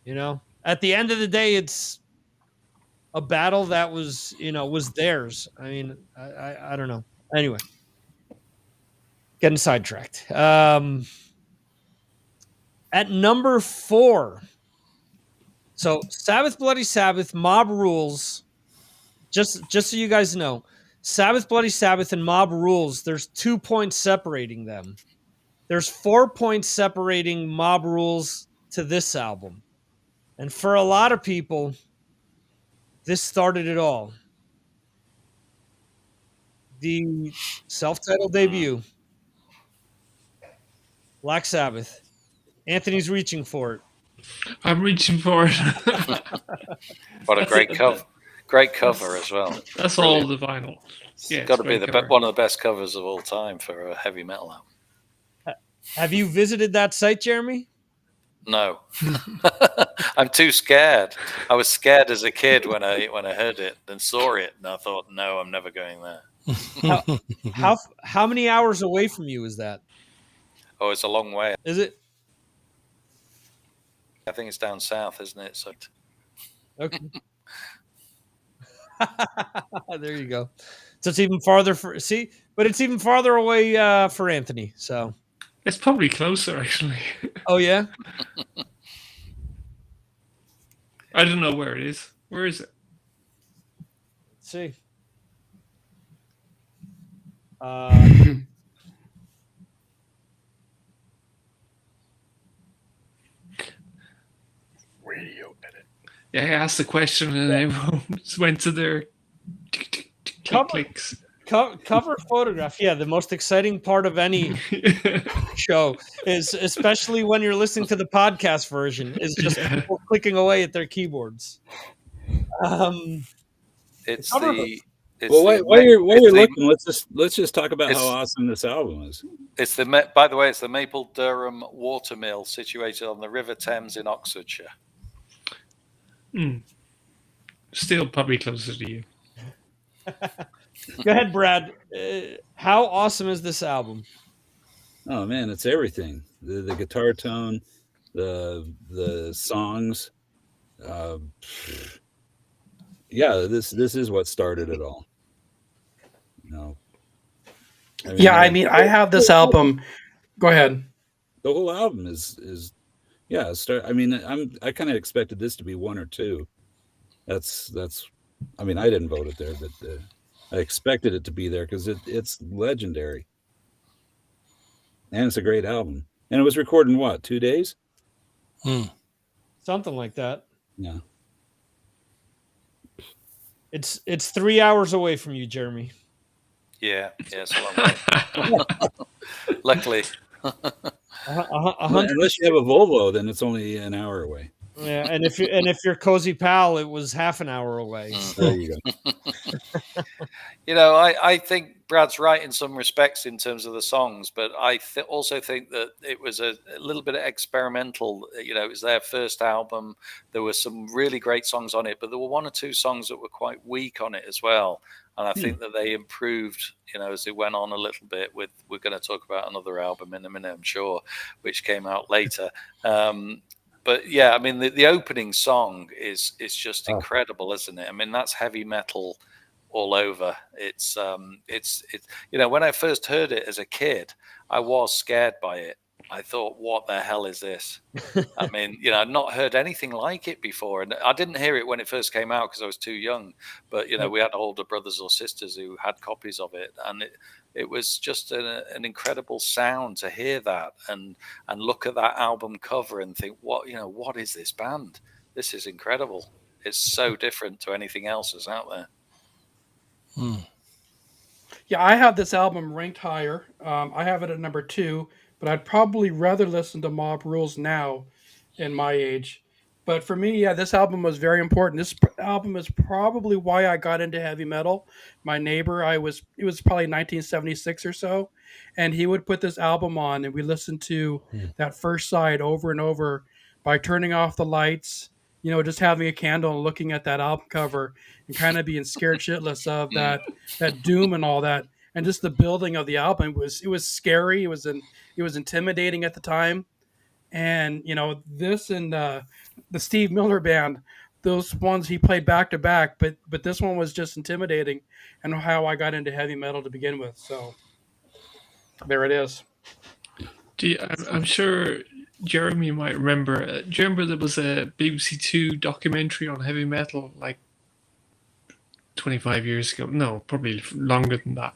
At the end of the day, it's a battle that was theirs. I mean, I don't know. Anyway, getting sidetracked. At number 4, so Sabbath Bloody Sabbath, Mob Rules. Just so you guys know, Sabbath Bloody Sabbath and Mob Rules, there's 2 points separating them. There's 4 points separating Mob Rules to this album. And for a lot of people, this started it all. The self-titled debut, Black Sabbath. Anthony's reaching for it. I'm reaching for it. What a great cover. Great cover as well. That's brilliant. All the vinyl. Yeah, it's got to be one of the best covers of all time for a heavy metal album. Have you visited that site, Jeremy? No. I'm too scared. I was scared as a kid when I heard it and saw it, and I thought, no, I'm never going there. How many hours away from you is that? Oh, it's a long way. Is it? I think it's down south, isn't it? So. Okay. There you go. So it's even farther but it's even farther away for Anthony. So it's probably closer, actually. Oh yeah. I don't know where it is. Where is it? Let's see. Radio edit. Yeah, I asked the question and everyone just went to their clicks. Cover photograph. Yeah, the most exciting part of any show is, especially when you're listening to the podcast version, is just people clicking away at their keyboards. It's cover- the it's Well, the while you're it's the- looking, let's just talk about how it's- awesome this album is. It's by the way, it's the Maple Durham Watermill situated on the River Thames in Oxfordshire. Still probably closer to you. Go ahead, Brad. How awesome is this album? Oh man, it's everything. The guitar tone, the songs. Yeah, this is what started it all. You know. I have this album. Go ahead. The whole album is yeah. I kind of expected this to be 1 or 2. That's. I mean, I didn't vote it there, but I expected it to be there because it's legendary, and it's a great album. And it was recorded in what, 2 days? Something like that. Yeah. It's 3 hours away from you, Jeremy. Yeah, it's a long way. Luckily. Unless you have a Volvo, then it's only an hour away. Yeah, and if you're Cozy Pal, it was half an hour away. There you go. I think Brad's right in some respects in terms of the songs, but I also think that it was a little bit experimental. It was their first album. There were some really great songs on it, but there were 1 or 2 songs that were quite weak on it as well. And I think that they improved, as it went on a little bit. We're going to talk about another album in a minute, I'm sure, which came out later. But yeah, I mean, the opening song is just incredible, isn't it? I mean, that's heavy metal all over. It's when I first heard it as a kid, I was scared by it. I thought, what the hell is this? I mean, I'd not heard anything like it before. And I didn't hear it when it first came out because I was too young. But, we had older brothers or sisters who had copies of it. And it was just an incredible sound to hear that and look at that album cover and think, what is this band? This is incredible. It's so different to anything else that's out there. Yeah, I have this album ranked higher. I have it at number 2, but I'd probably rather listen to Mob Rules now in my age. But for me, yeah, this album was very important. This album is probably why I got into heavy metal. My neighbor, it was probably 1976 or so, and he would put this album on, and we listened to that first side over and over by turning off the lights, just having a candle and looking at that album cover and kind of being scared shitless of that doom and all that. And just the building of the album it was scary. It was intimidating at the time. And this and the Steve Miller Band, those ones he played back to back, but this one was just intimidating, and how I got into heavy metal to begin with. So there it is. I'm sure Jeremy might remember. Do you remember there was a BBC Two documentary on heavy metal like 25 years ago? No, probably longer than that.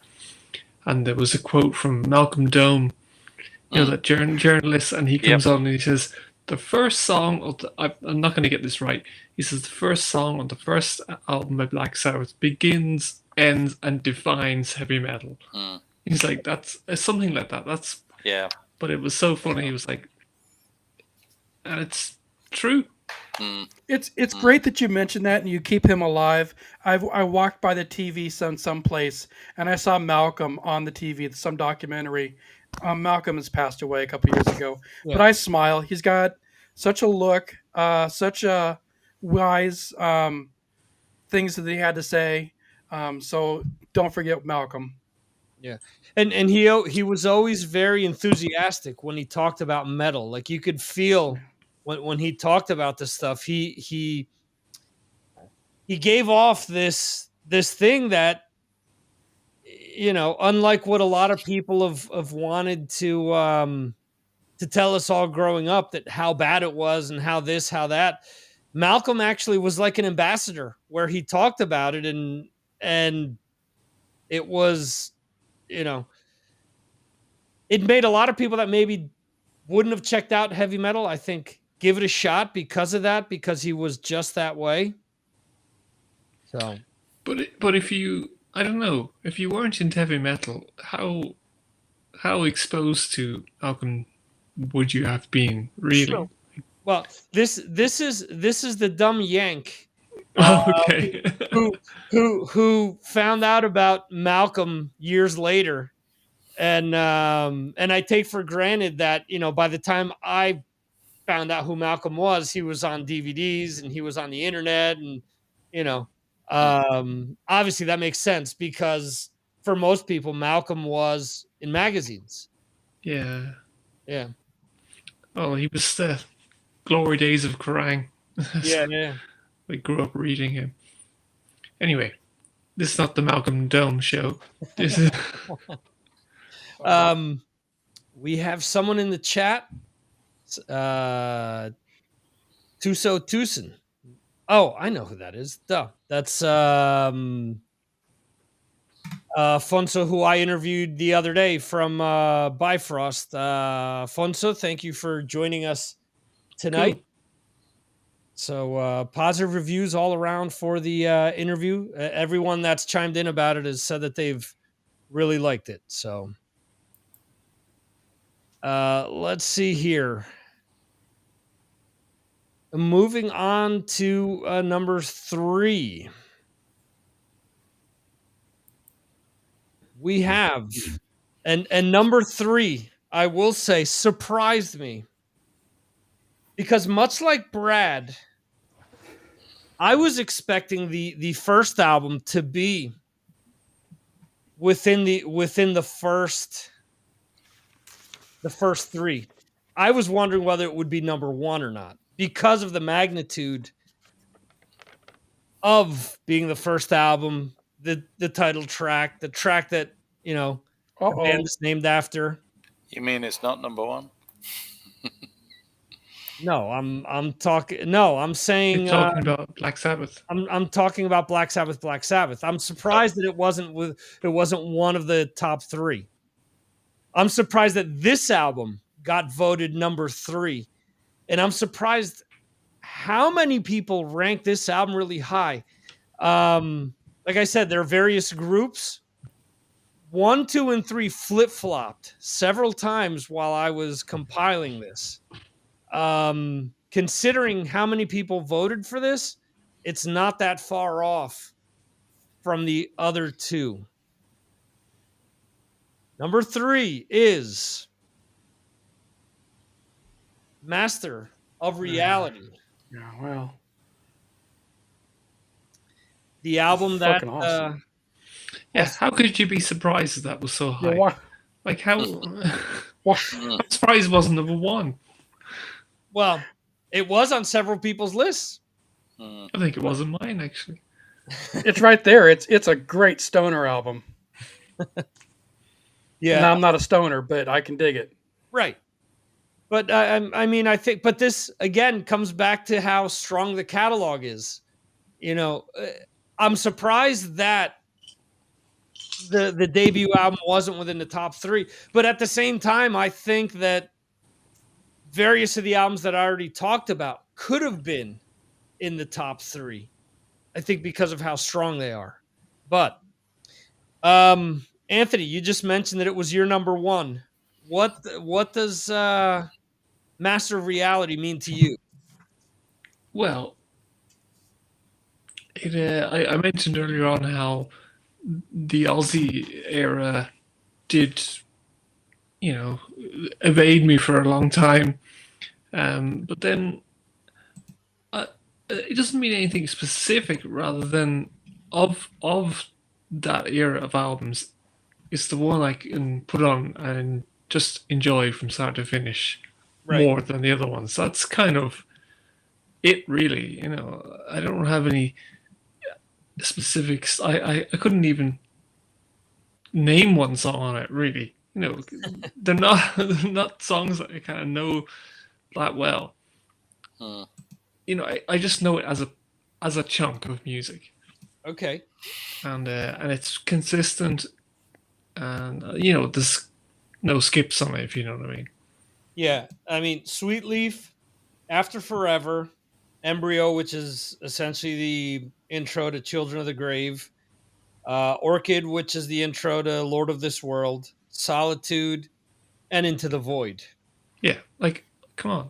And there was a quote from Malcolm Dome, that journalist, and he comes on and he says, the first song of I'm not going to get this right. He says the first song on the first album by Black Sabbath begins, ends, and defines heavy metal. He's like, that's something like that. That's But it was so funny. He was like, and it's true. It's great that you mentioned that and you keep him alive. I walked by the TV someplace and I saw Malcolm on the TV, some documentary. Malcolm has passed away a couple years ago, but I smile. He's got such a look, such a wise things that he had to say. So don't forget Malcolm. Yeah, and he was always very enthusiastic when he talked about metal. Like you could feel when he talked about this stuff, he gave off this thing that, unlike what a lot of people have wanted to tell us all growing up, that how bad it was and how this, how that, Malcolm actually was like an ambassador where he talked about it and it was, it made a lot of people that maybe wouldn't have checked out heavy metal, I think, give it a shot because of that, because he was just that way. So, but if you, I don't know, if you weren't into heavy metal, how exposed to Malcolm would you have been, really? True. Well, this is the dumb Yank Okay. who found out about Malcolm years later, and I take for granted that, you know, by the time I found out who Malcolm was, he was on DVDs and he was on the internet, and you know, obviously that makes sense because for most people, Malcolm was in magazines. Yeah. Yeah. Oh, he was the glory days of Kerrang. Yeah. We grew up reading him. Anyway, this is not the Malcolm Dome show. This is We have someone in the chat. Tuso Tucson. Oh, I know who that is. Duh. That's Fonso, who I interviewed the other day from Bifrost. Fonso, thank you for joining us tonight. cool. So positive reviews all around for the interview. Everyone that's chimed in about it has said that they've really liked it. So let's see here. Moving on to number 3. We have, and number 3, I will say, surprised me. Because much like Brad, I was expecting the first album to be within the first 3. I was wondering whether it would be number 1 or not because of the magnitude of being the first album, the title track, the track that, you know, the band is named after. You mean it's not number 1? No, I'm talking. No, I'm saying. You're talking about Black Sabbath. I'm talking about Black Sabbath. Black Sabbath. I'm surprised that it wasn't one of the top 3. I'm surprised that this album got voted number 3, and I'm surprised how many people rank this album really high. Like I said, there are various groups. 1, 2, and 3 flip-flopped several times while I was compiling this. Considering how many people voted for this, it's not that far off from the other 2. Number 3 is Master of Reality. Yeah, well, The album that fucking awesome. Yeah, how could you be surprised that was so high? Yeah, Like how? why? I'm surprised it wasn't number 1. well, it was on several people's lists. I think it wasn't mine, actually. It's right there. It's a great stoner album. Yeah, And I'm not a stoner, but I can dig it. right. But I mean, I think, but this again comes back to how strong the catalog is. You know, I'm surprised that the debut album wasn't within the top 3. But at the same time, I think that various of the albums that I already talked about could have been in the top 3. I think because of how strong they are. But Anthony, you just mentioned that it was your number 1. What does Master of Reality mean to you? Well, I mentioned earlier on how the Aussie era did, you know, evade me for a long time. But then it doesn't mean anything specific, rather than of that era of albums, it's the one I can put on and just enjoy from start to finish more than the other ones. That's kind of it, really. You know, I don't have any specifics. I couldn't even name one song on it, really. You know, they're not songs that I kind of know that well. You know, I just know it as a chunk of music. Okay. And it's consistent, and you know, there's no skips on it, if you know what I mean. Yeah, I mean, Sweet Leaf, After Forever, Embryo, which is essentially the intro to Children of the Grave, Orchid, which is the intro to Lord of this World, Solitude, and Into the Void. Yeah, like, come on.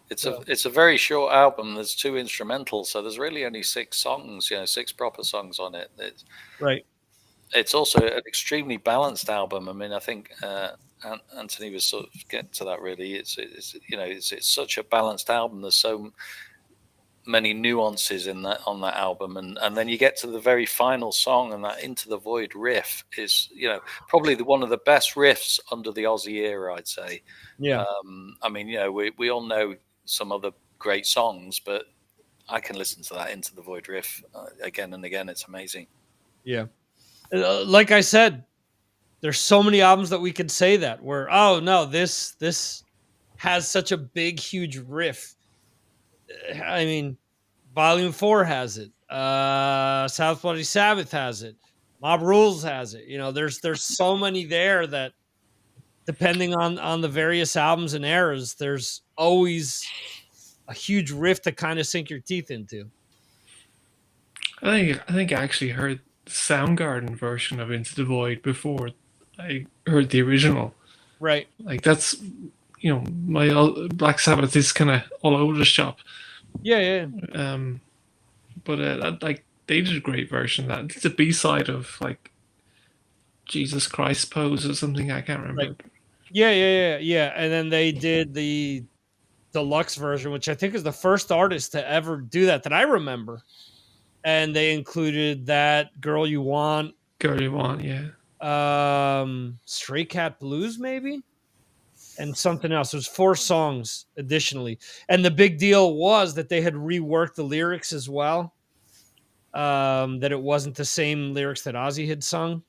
It's a very short album. There's 2 instrumentals, so there's really only 6 songs. 6 proper songs on it. Right. It's also an extremely balanced album. I mean, I think Anthony was sort of getting to that. Really, it's such a balanced album. There's so many nuances in that on that album, and then you get to the very final song, and that Into the Void riff is probably one of the best riffs under the Ozzy era, I'd say. Yeah. I mean, we all know some other great songs, but I can listen to that Into the Void riff again and again. It's amazing. Yeah. Like I said, there's so many albums that we could say that where, oh no, this has such a big, huge riff. I mean, Volume 4 has it. South Bloody Sabbath has it. Mob Rules has it. There's so many there that, depending on the various albums and eras, there's always a huge riff to kind of sink your teeth into. I think I actually heard the Soundgarden version of Into the Void before I heard the original. Right. Like, that's, my Black Sabbath is kind of all over the shop. Yeah. But like, they did a great version of that. It's a B-side of like Jesus Christ Pose or something. I can't remember. Right. Yeah. And then they did the deluxe version, which I think is the first artist to ever do that I remember. And they included that Girl You Want. Girl You Want, yeah. Stray Cat Blues, maybe? And something else. There's 4 songs additionally. And the big deal was that they had reworked the lyrics as well. That it wasn't the same lyrics that Ozzy had sung.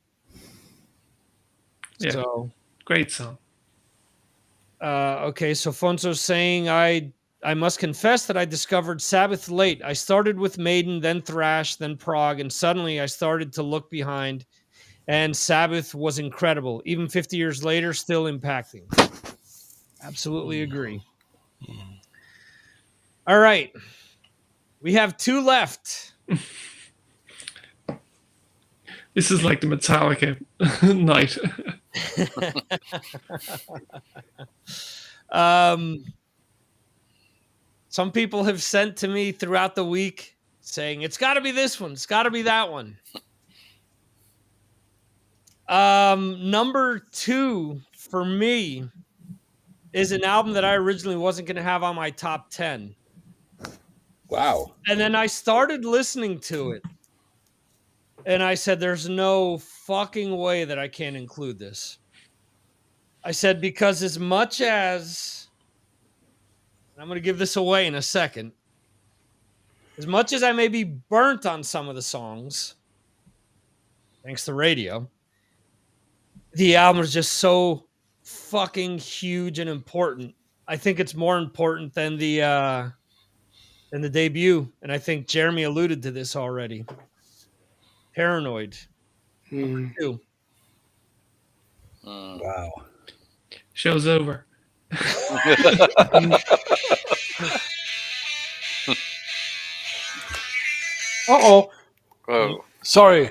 Yeah. So great song. Okay, so Fonso's saying, I must confess that I discovered Sabbath late. I started with Maiden, then Thrash, then Prog, and suddenly I started to look behind, and Sabbath was incredible. Even 50 years later, still impacting. Absolutely agree. All right. We have 2 left. This is like the Metallica night. Some people have sent to me throughout the week saying, it's got to be this one. It's got to be that one. Number 2 for me is an album that I originally wasn't going to have on my top 10. Wow. And then I started listening to it. And I said, there's no fucking way that I can't include this. I said, because as much as, I'm going to give this away in a second, as much as I may be burnt on some of the songs, thanks to radio, the album is just so fucking huge and important. I think it's more important than the debut. And I think Jeremy alluded to this already. Paranoid. Number 2. Wow. Show's over. Uh-oh. Whoa. Sorry.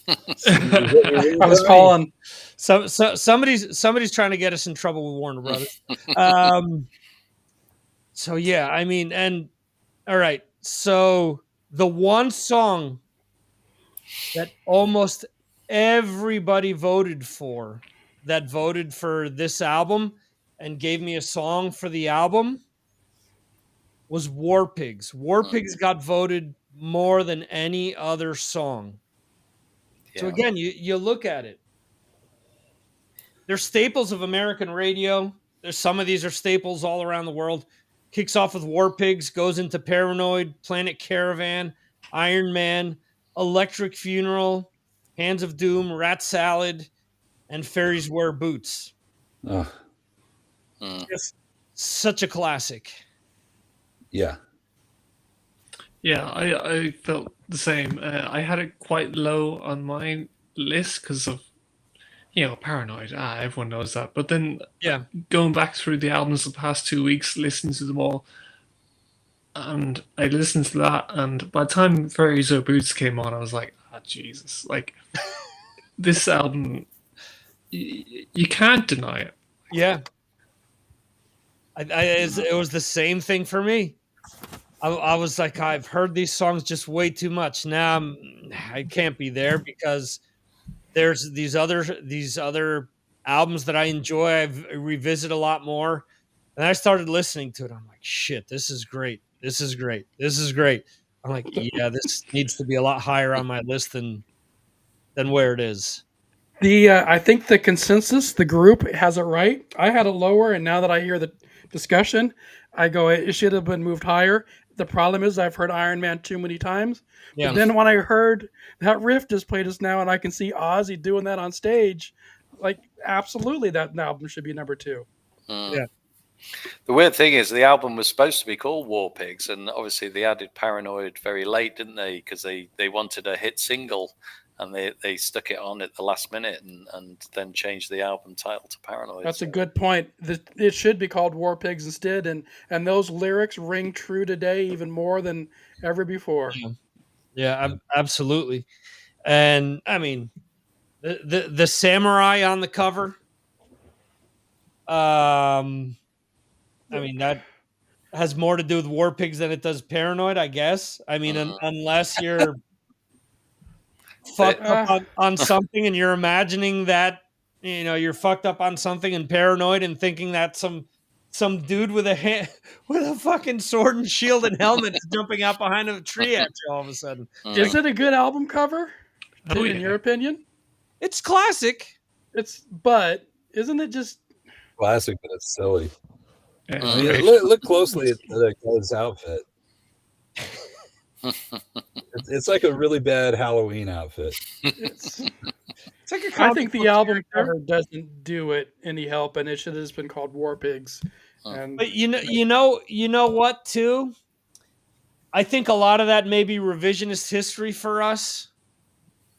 I was falling. So somebody's trying to get us in trouble with Warner Brothers. So yeah, I mean, and all right. So the one song that almost everybody voted for this album and gave me a song for the album was War Pigs. War Pigs got voted more than any other song. Yeah. So again, you look at it. They're staples of American radio. There's some of these are staples all around the world. Kicks off with War Pigs, goes into Paranoid, Planet Caravan, Iron Man, Electric Funeral, Hands of Doom, Rat Salad, and Fairies Wear Boots. Just such a classic. Yeah. Yeah, I felt the same. I had it quite low on my list because of Paranoid. Everyone knows that. But then, Yeah. going back through the albums the past 2 weeks, listening to them all, and I listened to that, and by the time Fairies Or Boots came on, I was like, Jesus. Like, this album, you can't deny it. Yeah. It was the same thing for me. I was like, I've heard these songs just way too much. Now I can't be there because there's these other albums that I enjoy. I revisit a lot more, and I started listening to it. I'm like, shit, this is great. This is great. This is great. I'm like, yeah, this needs to be a lot higher on my list than where it is. I think the consensus, the group has it right. I had it lower, and now that I hear the discussion, I go, it should have been moved higher. The problem is I've heard Iron Man too many times. Yeah. But then when I heard that riff just played us now, and I can see Ozzy doing that on stage, like absolutely that album should be number 2. Yeah. The weird thing is the album was supposed to be called War Pigs, and obviously they added Paranoid very late, didn't they? Because they wanted a hit single, and they stuck it on at the last minute and then changed the album title to Paranoid. That's a good point. It should be called War Pigs instead, and those lyrics ring true today even more than ever before. Yeah, absolutely. And I mean, the samurai on the cover. I mean, that has more to do with War Pigs than it does Paranoid, I guess. I mean, unless you're fucked up on something and you're imagining that, you're fucked up on something and paranoid and thinking that some dude with a fucking sword and shield and helmet is jumping out behind a tree at you all of a sudden. Is it a good album cover? In your opinion? It's classic. But isn't it just classic, but it's silly. Yeah. Look closely at the guy's outfit. It's like a really bad Halloween outfit. It's like I think the album cover doesn't do it any help, and it should have just been called War Pigs. But you know what too? I think a lot of that may be revisionist history for us.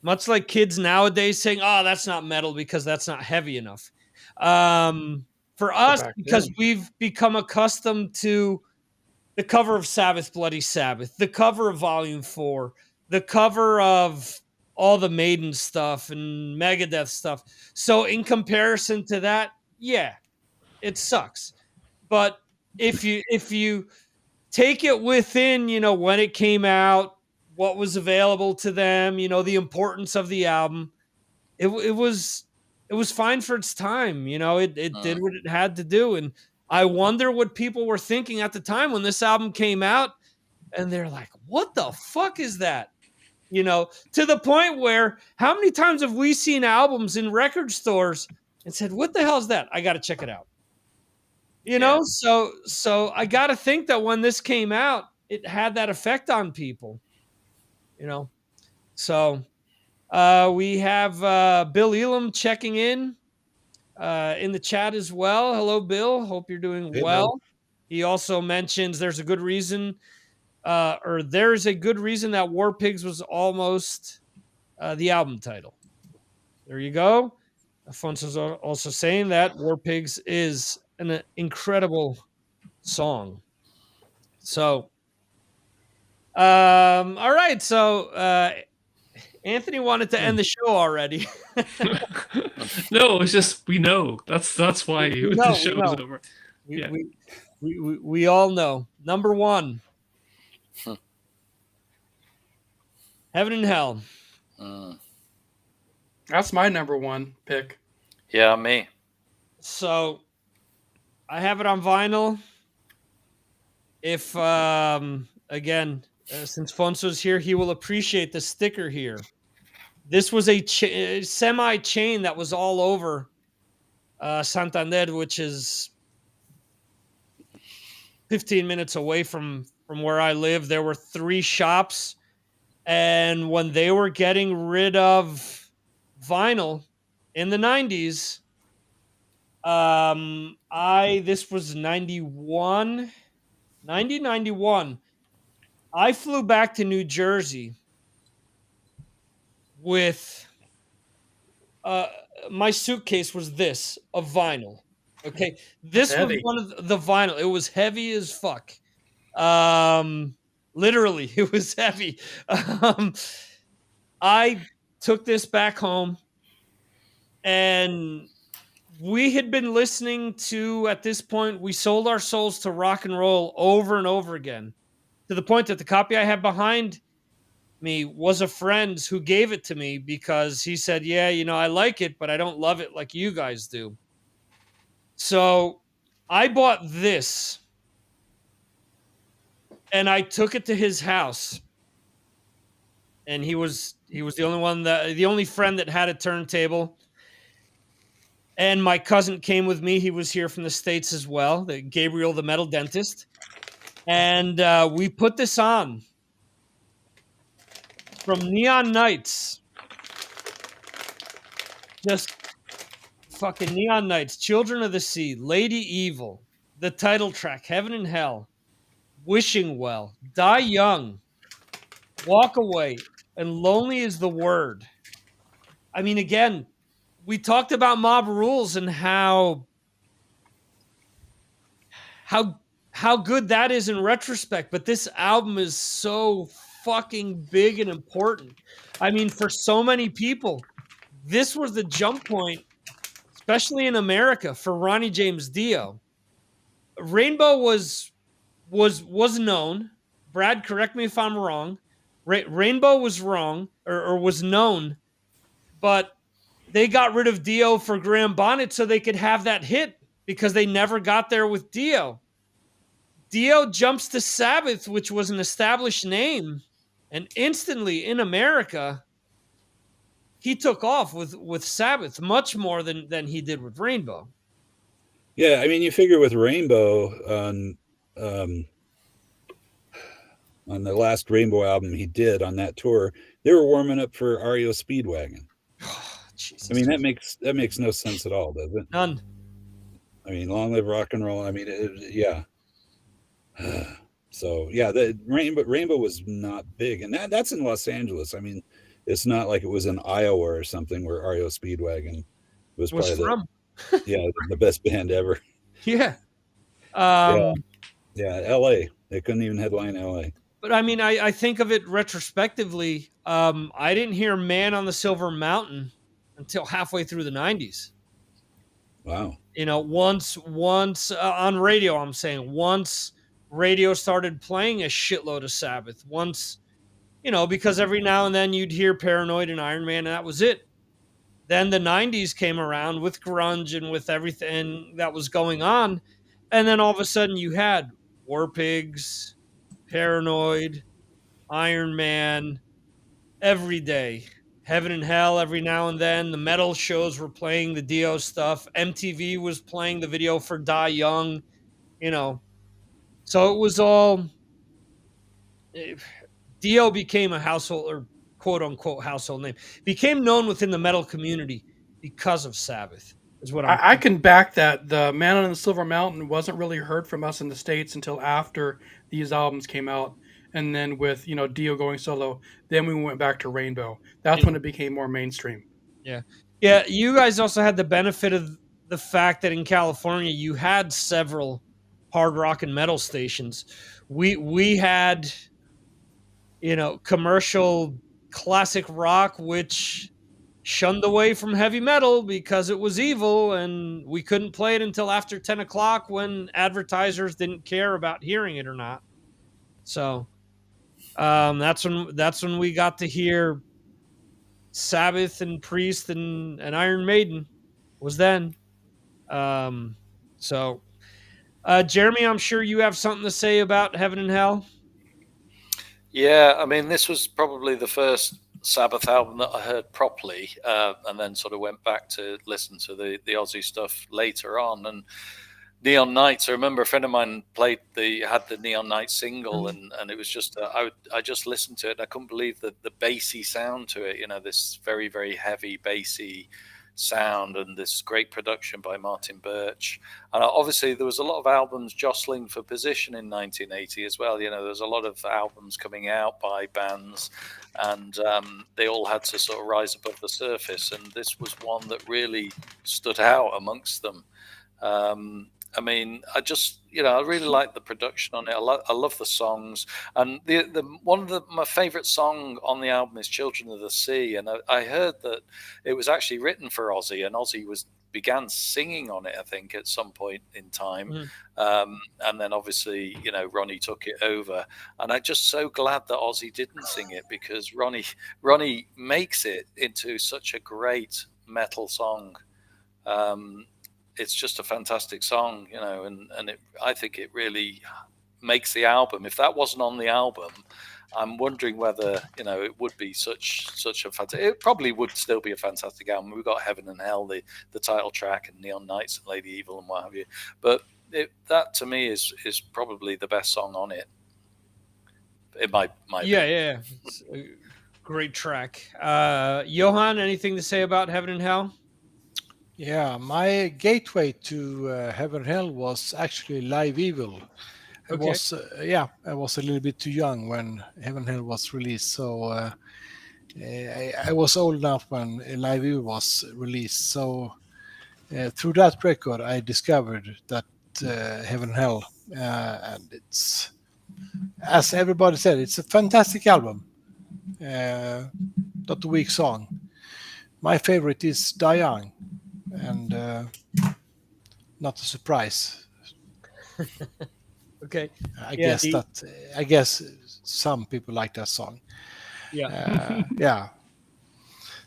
Much like kids nowadays saying, "Oh, that's not metal because that's not heavy enough." For us, because we've become accustomed to the cover of Sabbath, Bloody Sabbath, the cover of Volume 4, the cover of all the Maiden stuff and Megadeth stuff. So in comparison to that, yeah, it sucks. But if you take it within, when it came out, what was available to them, the importance of the album, it was fine for its time. It did what it had to do. And I wonder what people were thinking at the time when this album came out, and they're like, what the fuck is that? To the point where how many times have we seen albums in record stores and said, what the hell is that? I got to check it out. So I got to think that when this came out, it had that effect on people, So we have Bill Elam checking in the chat as well. Hello, Bill. Hope you're doing well. Bill. He also mentions there's a good reason that War Pigs was almost the album title. There you go. Afonso's also saying that War Pigs is an incredible song. So, all right. So, Anthony wanted to end the show already. No, it's just we know. That's why the show is over. We all know. Number 1. Heaven and Hell. That's my number 1 pick. Yeah, me. So I have it on vinyl. If again, since Fonso's here, he will appreciate the sticker here. This was a semi chain that was all over Santander, which is 15 minutes away from where I live. There were 3 shops, and when they were getting rid of vinyl in the 90s, this was 91. I flew back to New Jersey with my suitcase was this of vinyl. Okay, this was heavy. one of the vinyl. It was heavy as fuck. Literally, it was heavy. I took this back home, and we had been listening to, at this point, we sold our souls to rock and roll over and over again, to the point that the copy I have behind me was a friend's who gave it to me because he said, yeah, I like it, but I don't love it like you guys do. So I bought this and I took it to his house, and he was the only friend that had a turntable. And my cousin came with me. He was here from the States as well, Gabriel, the metal dentist. And we put this on from Neon Nights. Just fucking Neon Nights, Children of the Sea, Lady Evil, the title track, Heaven and Hell, Wishing Well, Die Young, Walk Away, and Lonely is the Word. I mean, again, we talked about Mob Rules and how good that is in retrospect, but this album is so fucking big and important. I mean, for so many people, this was the jump point, especially in America, for Ronnie James Dio. Rainbow was known. Brad, correct me if I'm wrong. Rainbow was wrong or was known, but they got rid of Dio for Graham Bonnet so they could have that hit because they never got there with Dio. Dio jumps to Sabbath, which was an established name, and instantly in America, he took off with Sabbath much more than he did with Rainbow. Yeah, I mean, you figure with Rainbow on the last Rainbow album he did on that tour, they were warming up for REO Speedwagon. I mean, that makes no sense at all, does it? None. I mean, long live rock and roll. I mean, yeah. So yeah, the Rainbow was not big, and that's in Los Angeles. I mean, it's not like it was in Iowa or something where REO Speedwagon was probably the best band ever. Yeah. Yeah, LA. They couldn't even headline LA. But I mean, I think of it retrospectively. I didn't hear Man on the Silver Mountain until halfway through the 90s. Wow. Once on radio, I'm saying once radio started playing a shitload of Sabbath, once, because every now and then you'd hear Paranoid and Iron Man, and that was it. Then the 90s came around with grunge and with everything that was going on. And then all of a sudden you had War Pigs, Paranoid, Iron Man, every day. Heaven and Hell every now and then. The metal shows were playing the Dio stuff. MTV was playing the video for Die Young, So it was all... Dio became a household, or quote-unquote household name. Became known within the metal community because of Sabbath, is what I can back that. The Man on the Silver Mountain wasn't really heard from us in the States until after these albums came out. And then with, Dio going solo, then we went back to Rainbow. That's when it became more mainstream. Yeah. Yeah, you guys also had the benefit of the fact that in California you had several hard rock and metal stations. We had, commercial classic rock, which shunned away from heavy metal because it was evil, and we couldn't play it until after 10 o'clock when advertisers didn't care about hearing it or not. So that's when we got to hear Sabbath and Priest and Iron Maiden was then. So Jeremy, I'm sure you have something to say about Heaven and Hell. Yeah, I mean, this was probably the first Sabbath album that I heard properly, and then sort of went back to listen to the Aussie stuff later on. And Neon Nights, I remember a friend of mine had the Neon Nights single, and it was just I just listened to it, and I couldn't believe the bassy sound to it. This very, very heavy bassy sound and this great production by Martin Birch. And obviously there was a lot of albums jostling for position in 1980 as well. You know, there's a lot of albums coming out by bands, and they all had to sort of rise above the surface. And this was one that really stood out amongst them. I mean, I just, you know, I really like the production on it. I love the songs, and the one of my favorite song on the album is "Children of the Sea," and I heard that it was actually written for Ozzy, and Ozzy began singing on it, I think, at some point in time, and then obviously, you know, Ronnie took it over, and I'm just so glad that Ozzy didn't sing it, because Ronnie makes it into such a great metal song. It's just a fantastic song, you know, and I think it really makes the album. If that wasn't on the album, I'm wondering whether, you know, it would be such a fantastic. It probably would still be a fantastic album. We've got Heaven and Hell, the title track, and Neon Nights and Lady Evil and what have you. But that to me is probably the best song on it. In my yeah. It's a great track. Johan, anything to say about Heaven and Hell? Yeah, my gateway to Heaven and Hell was actually Live Evil. I was I was a little bit too young when Heaven and Hell was released, so I was old enough when Live Evil was released. So through that record, I discovered that Heaven and Hell, and it's, as everybody said, it's a fantastic album. Not a weak song. My favorite is Die Young, and not a surprise. Okay. I guess some people like that song. Yeah. Yeah.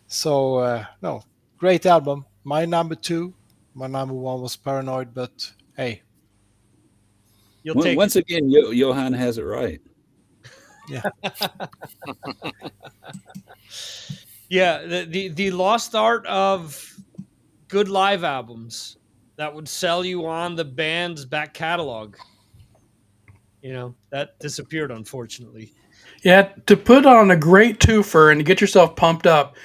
So no, great album. My number 2. My number 1 was Paranoid, but hey. Once again, Johan has it right. Yeah. Yeah, the lost art of good live albums that would sell you on the band's back catalog. You know, that disappeared, unfortunately. Yeah, to put on a great twofer and to get yourself pumped up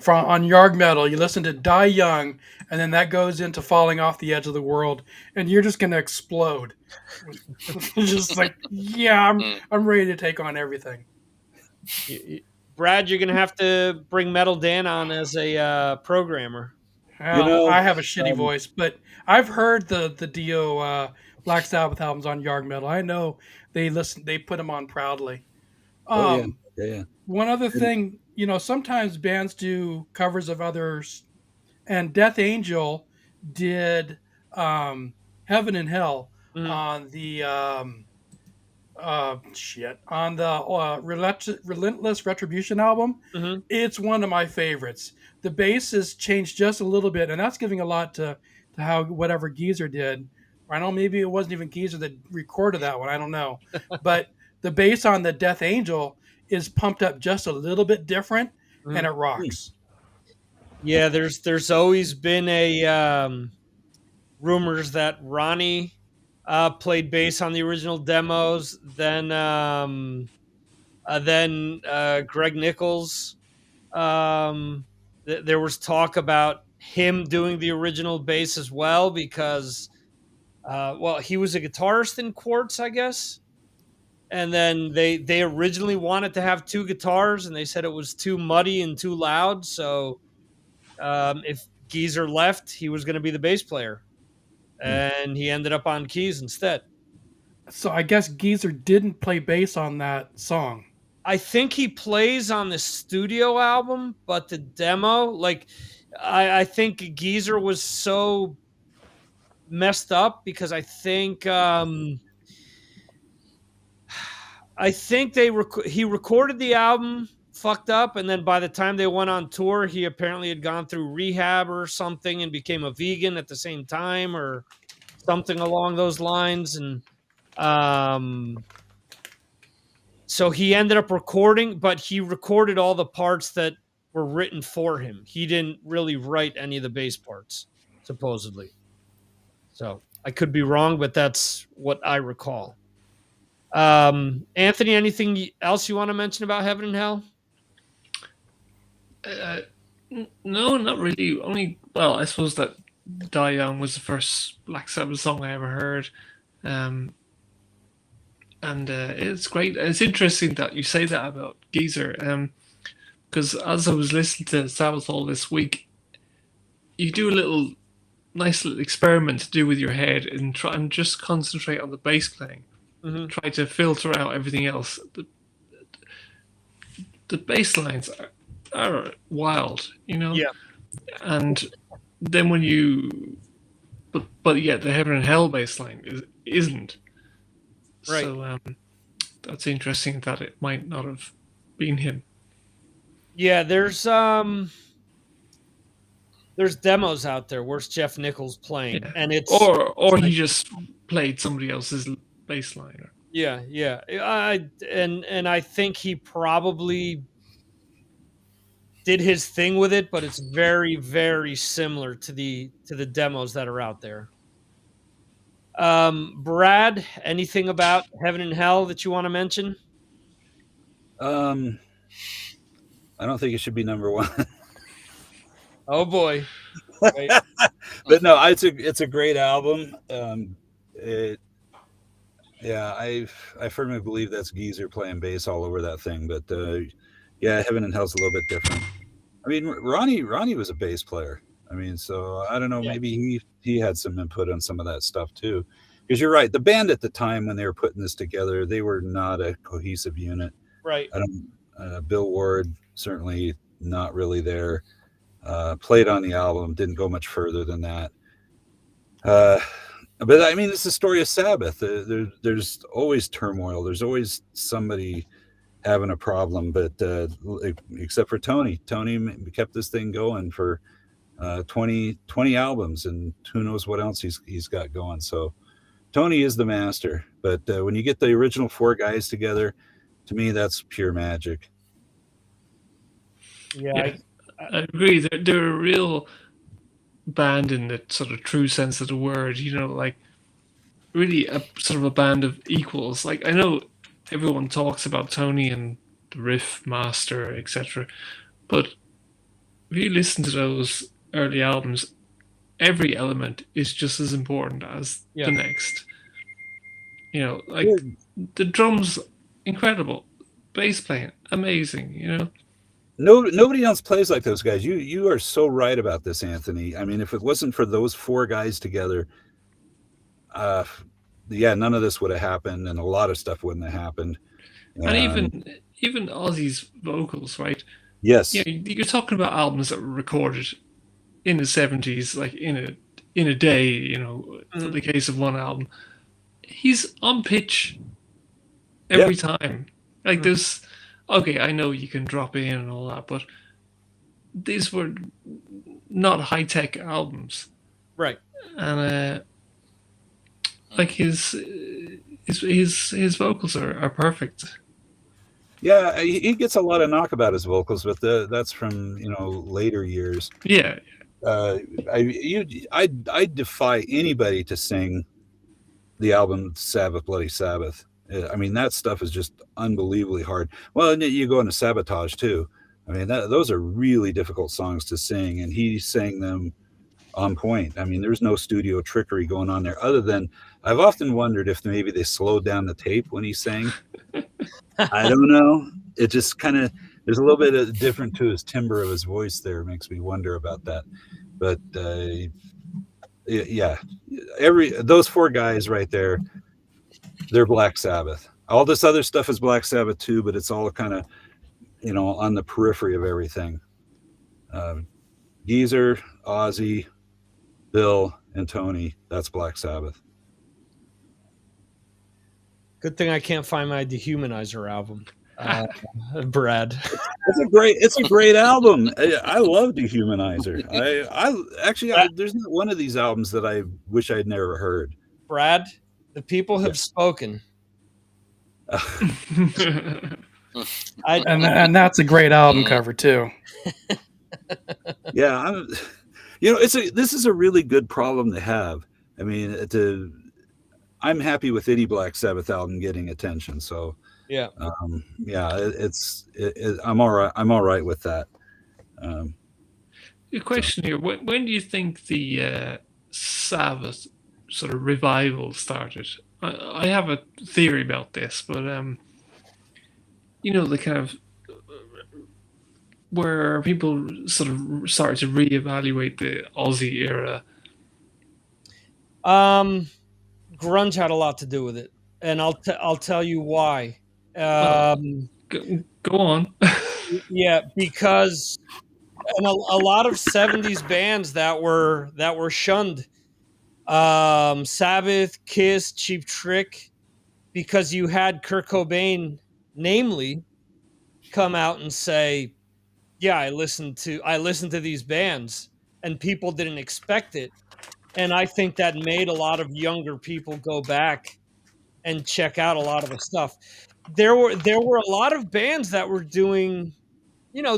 on Yarg Metal, you listen to Die Young, and then that goes into Falling Off the Edge of the World, and you're just going to explode. Just like, yeah, I'm ready to take on everything. Brad, you're going to have to bring Metal Dan on as a programmer. Well, you know, I have a shitty voice, but I've heard the Dio Black Sabbath albums on Yarg Metal. I know they put them on proudly. Yeah. One other thing, you know, sometimes bands do covers of others, and Death Angel did Heaven and Hell on the Relentless Retribution album. It's one of my favorites. The bass has changed just a little bit, and that's giving a lot to how whatever Geezer did. I know maybe it wasn't even Geezer that recorded that one. I don't know, but the bass on the Death Angel is pumped up just a little bit different, and it rocks. Yeah, there's always been a rumors that Ronnie played bass on the original demos. Then Greg Nichols. There was talk about him doing the original bass as well, because he was a guitarist in Quartz, I guess. And then they originally wanted to have 2 guitars, and they said it was too muddy and too loud. So if Geezer left, he was going to be the bass player, and he ended up on keys instead. So I guess Geezer didn't play bass on that song. I think he plays on the studio album, but the demo, like, I think Geezer was so messed up because I think he recorded the album fucked up, and then by the time they went on tour, he apparently had gone through rehab or something and became a vegan at the same time or something along those lines. And so he ended up recording, but he recorded all the parts that were written for him. He didn't really write any of the bass parts, supposedly. So I could be wrong, but that's what I recall. Anthony, anything else you want to mention about Heaven and Hell? No, not really. Only well, I suppose that Die Young was the first Black Sabbath song I ever heard. And it's great. It's interesting that you say that about Geezer, because as I was listening to Sabbath all this week, you do a nice little experiment to do with your head and try and just concentrate on the bass playing. Mm-hmm. Try to filter out everything else. The bass lines are wild, Yeah. And then when you, but yet the Heaven and Hell bass line isn't. Right. So that's interesting that it might not have been him. Yeah, there's demos out there where's Jeff Nichols playing, and it's or he just played somebody else's bass line. Yeah. And I think he probably did his thing with it, but it's very, very similar to the demos that are out there. Brad, anything about Heaven and Hell that you want to mention? I don't think it should be number one. Oh boy. Right. But no, it's a great album. I firmly believe that's Geezer playing bass all over that thing. But yeah, Heaven and Hell's a little bit different. I mean, Ronnie was a bass player. I mean, so I don't know. Yeah. Maybe he had some input on some of that stuff too. Because you're right, the band at the time when they were putting this together, they were not a cohesive unit. Right. Bill Ward certainly not really there. Played on the album, didn't go much further than that. But I mean, it's the story of Sabbath. There's always turmoil. There's always somebody having a problem. But except for Tony kept this thing going for 20 albums, and who knows what else he's got going. So Tony is the master. But when you get the original four guys together, to me, that's pure magic. Yeah. I agree. They're a real band in the sort of true sense of the word, like really a sort of a band of equals. Like, I know everyone talks about Tony and the riff master, etc. But if you listen to those early albums, every element is just as important as the next. Like the drums, incredible. Bass playing, amazing, Nobody else plays like those guys. You are so right about this, Anthony. I mean, if it wasn't for those four guys together, none of this would have happened, and a lot of stuff wouldn't have happened. And even Ozzy's vocals, right? Yes. You're talking about albums that were recorded in the 70s, like in a day. For the case of one album, he's on pitch every time. Like there's. Okay, I know you can drop in and all that, but these were not high-tech albums, right? And like his vocals are perfect. Yeah, he gets a lot of knock about his vocals, but that's from later years. Yeah. I defy anybody to sing the album Sabbath, Bloody Sabbath. I mean, that stuff is just unbelievably hard. Well, and you go into Sabotage too. I mean, those are really difficult songs to sing, and he sang them on point. I mean, there's no studio trickery going on there, other than I've often wondered if maybe they slowed down the tape when he sang. I don't know. It just kind of, there's a little bit of different to his timbre of his voice there. It makes me wonder about that. But those four guys right there, they're Black Sabbath. All this other stuff is Black Sabbath too, but it's all kind of, on the periphery of everything. Geezer, Ozzy, Bill, and Tony, that's Black Sabbath. Good thing I can't find my Dehumanizer album, Brad. It's a great album. I love Dehumanizer. There's not one of these albums that I wish I'd never heard. Brad, the people have spoken. And that's a great album cover too. Yeah, this is a really good problem to have. I mean, I'm happy with any Black Sabbath album getting attention. So I'm I'm all right with that. A question here: when do you think the Sabbath sort of revival started? I have a theory about this, but the kind of where people sort of started to reevaluate the Aussie era. Grunge had a lot to do with it, and I'll tell you why. Well, go on. Yeah, because and a lot of '70s bands that were shunned, Sabbath, Kiss, Cheap Trick, because you had Kurt Cobain, namely, come out and say, "Yeah, I listened to these bands," and people didn't expect it, and I think that made a lot of younger people go back and check out a lot of the stuff. There were a lot of bands that were doing,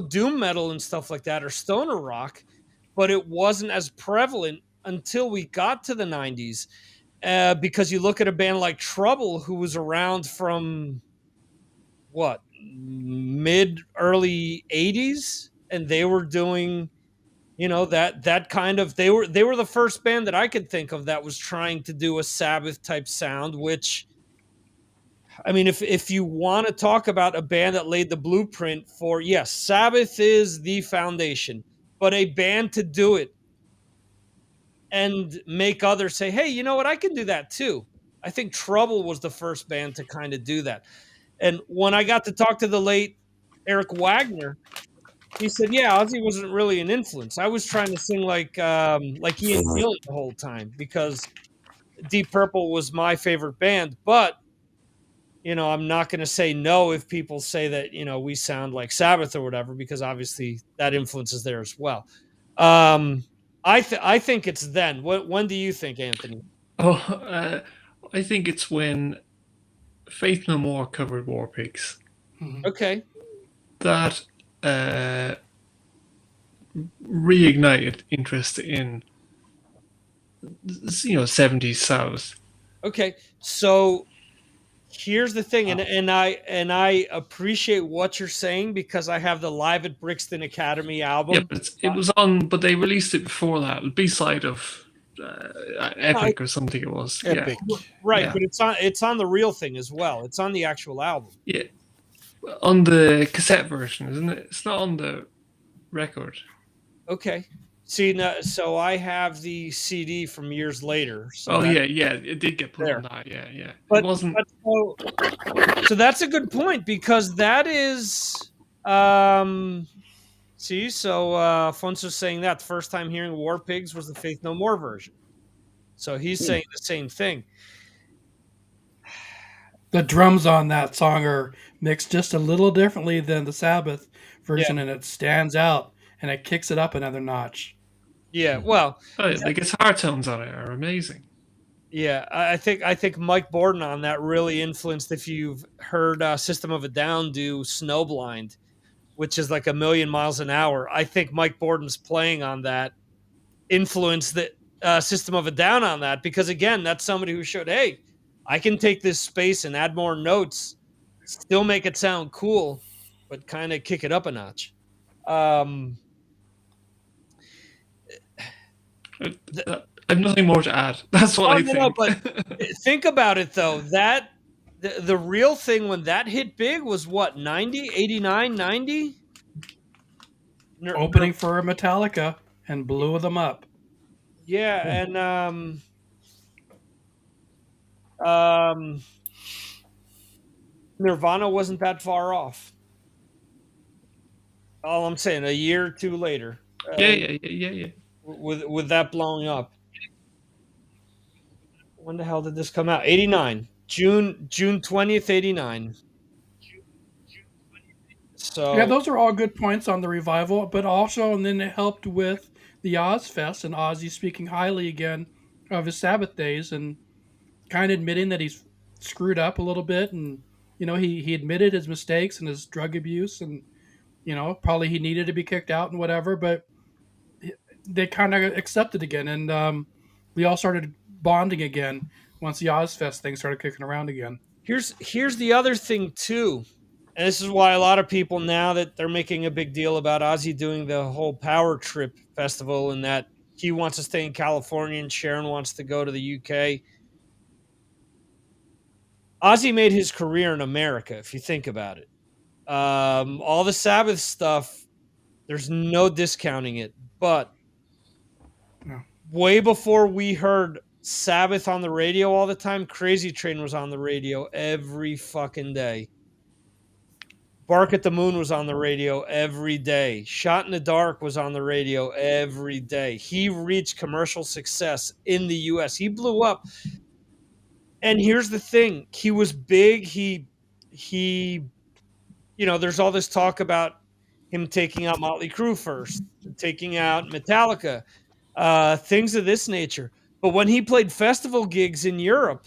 doom metal and stuff like that, or stoner rock, but it wasn't as prevalent until we got to the '90s. Because you look at a band like Trouble, who was around from what, mid early '80s, and they were doing, that kind of, they were the first band that I could think of that was trying to do a Sabbath type sound, which, I mean, if you want to talk about a band that laid the blueprint for, yes, Sabbath is the foundation, but a band to do it and make others say, "Hey, you know what? I can do that too." I think Trouble was the first band to kind of do that. And when I got to talk to the late Eric Wagner, he said, "Yeah, Ozzy wasn't really an influence. I was trying to sing like Ian Gillan the whole time because Deep Purple was my favorite band, but I'm not going to say no if people say that, we sound like Sabbath or whatever, because obviously that influence is there as well." Um, I think it's then. When do you think, Anthony? Oh, I think it's when Faith No More covered War Pigs. Okay. That reignited interest in 70s South. Okay. So here's the thing, and I appreciate what you're saying because I have the Live at Brixton Academy album. Yeah, but it was on, but they released it before that. B side of Epic or something. It was Epic. Right, Yeah. but it's on the real thing as well. It's on the actual album. Yeah, on the cassette version, isn't it? It's not on the record. Okay. See, so I have the CD from years later. So yeah, it did get put on that. Yeah. But it wasn't. So that's a good point because that is. See, so Afonso's saying that the first time hearing War Pigs was the Faith No More version. So he's saying the same thing. The drums on that song are mixed just a little differently than the Sabbath version, and it stands out and it kicks it up another notch. Yeah, well, the guitar tones on it are amazing. Yeah, I think Mike Borden on that really influenced. If you've heard System of a Down do Snowblind, which is like 1,000,000 miles an hour, I think Mike Borden's playing on that influenced the System of a Down on that, because again, that's somebody who showed, hey, I can take this space and add more notes, still make it sound cool, but kind of kick it up a notch. I have nothing more to add. That's what I think. No, but think about it though. That the real thing when that hit big was what, 90, 89, 90? Opening for Metallica and blew them up. Yeah, and Nirvana wasn't that far off. All I'm saying, a year or two later. Yeah. With that blowing up. When the hell did this come out? 89. June 20th, 89. So yeah, those are all good points on the revival, but also, and then it helped with the Ozfest and Ozzy speaking highly again of his Sabbath days and kind of admitting that he's screwed up a little bit, and he admitted his mistakes and his drug abuse, and probably he needed to be kicked out and whatever, but they kind of accepted again, and we all started bonding again once the Ozfest thing started kicking around again. Here's the other thing too. And this is why a lot of people now that they're making a big deal about Ozzy doing the whole Power Trip festival and that he wants to stay in California and Sharon wants to go to the UK. Ozzy made his career in America, if you think about it. All the Sabbath stuff, there's no discounting it. But way before we heard Sabbath on the radio all the time, Crazy Train was on the radio every fucking day. Bark at the Moon was on the radio every day. Shot in the Dark was on the radio every day. He reached commercial success in the US. He blew up. And here's the thing. He was big. He there's all this talk about him taking out Motley Crue first, taking out Metallica, things of this nature. But when he played festival gigs in Europe,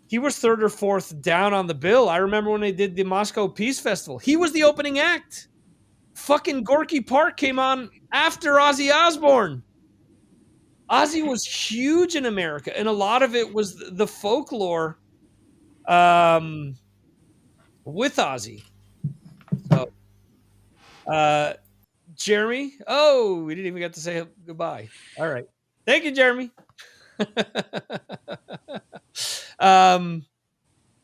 he was third or fourth down on the bill. I remember when they did the Moscow Peace Festival. He was the opening act. Fucking Gorky Park came on after Ozzy Osbourne. Ozzy was huge in America, and a lot of it was the folklore with Ozzy. So, Jeremy. Oh, we didn't even get to say goodbye. All right. Thank you, Jeremy.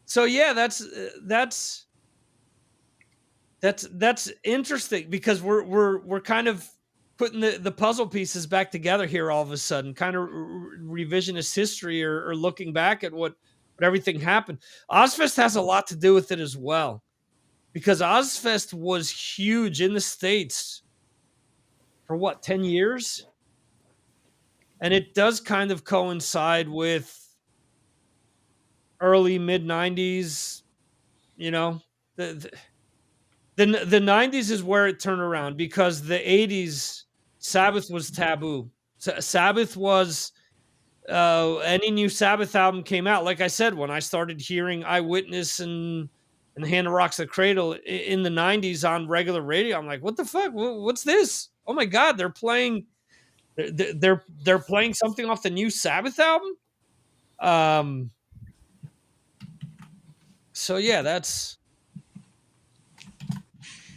So yeah, that's interesting because we're kind of putting the puzzle pieces back together here all of a sudden, kind of revisionist history or looking back at what everything happened. Ozfest has a lot to do with it as well, because Ozfest was huge in the States for 10 years? And it does kind of coincide with early mid 90s, the 90s is where it turned around, because the 80s Sabbath was taboo. Sabbath was any new Sabbath album came out. Like I said, when I started hearing Eyewitness and The Hand That Rocks the Cradle in the 90s on regular radio, I'm like, what the fuck? What's this? Oh my God, they're playing something off the new Sabbath album. So yeah, that's.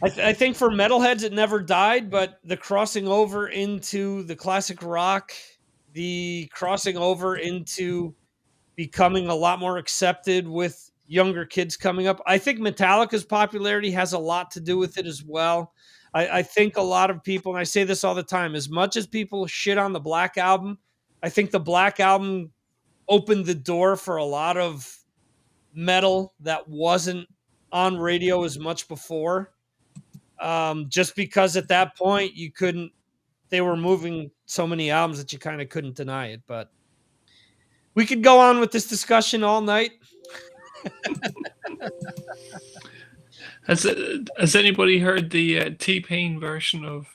I think for metalheads, it never died, but the crossing over into the classic rock, the crossing over into becoming a lot more accepted with younger kids coming up. I think Metallica's popularity has a lot to do with it as well. I think a lot of people, and I say this all the time, as much as people shit on the Black Album, I think the Black Album opened the door for a lot of metal that wasn't on radio as much before. Just because at that point they were moving so many albums that you kind of couldn't deny it. But we could go on with this discussion all night. Has anybody heard the T-Pain version of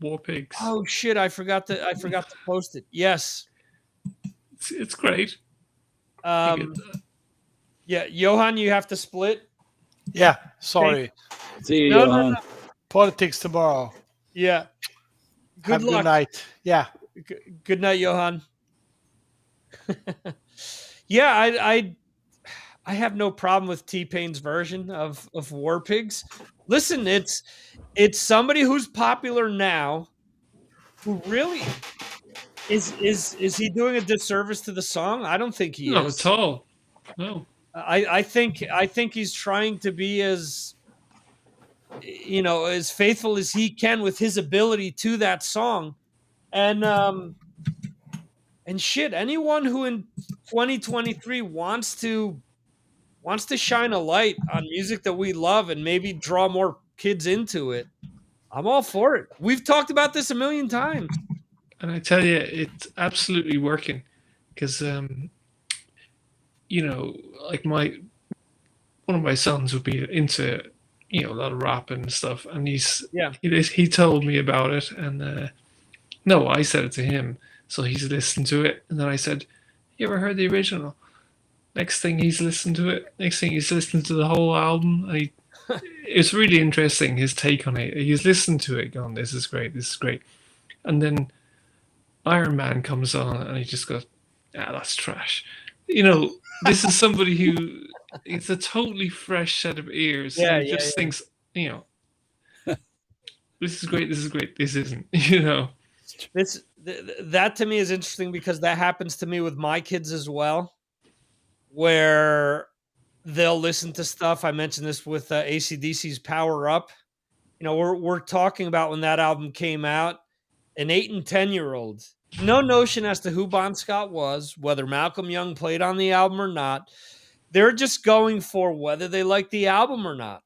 War Pigs? Oh shit! I forgot to post it. Yes, it's great. Yeah, Johan, you have to split. Yeah, sorry. Okay. See you, Johan. No. Politics tomorrow. Yeah. Have a good night. Yeah. Good night, Johan. Yeah, I have no problem with T-Pain's version of War Pigs. Listen, it's somebody who's popular now, who really is he doing a disservice to the song? I don't think he is. Not at all. No. I think he's trying to be as as faithful as he can with his ability to that song. And shit, anyone who in 2023 wants to shine a light on music that we love and maybe draw more kids into it, I'm all for it. We've talked about this a million times. And I tell you, it's absolutely working, because like one of my sons would be into a lot of rap and stuff, and he told me about it, and no, I said it to him, so he's listened to it, and then I said, "You ever heard the original?" Next thing he's listened to it. Next thing he's listened to the whole album. It's really interesting, his take on it. He's listened to it, going, "This is great, this is great," and then Iron Man comes on, and he just goes, "Ah, that's trash." This is somebody who it's a totally fresh set of ears. Yeah, And he just thinks, this is great, this is great, this isn't, That to me is interesting because that happens to me with my kids as well, where they'll listen to stuff. I mentioned this with AC/DC's Power Up. We're talking about when that album came out, an 8 and 10-year-old, no notion as to who Bon Scott was, whether Malcolm Young played on the album or not. They're just going for whether they like the album or not.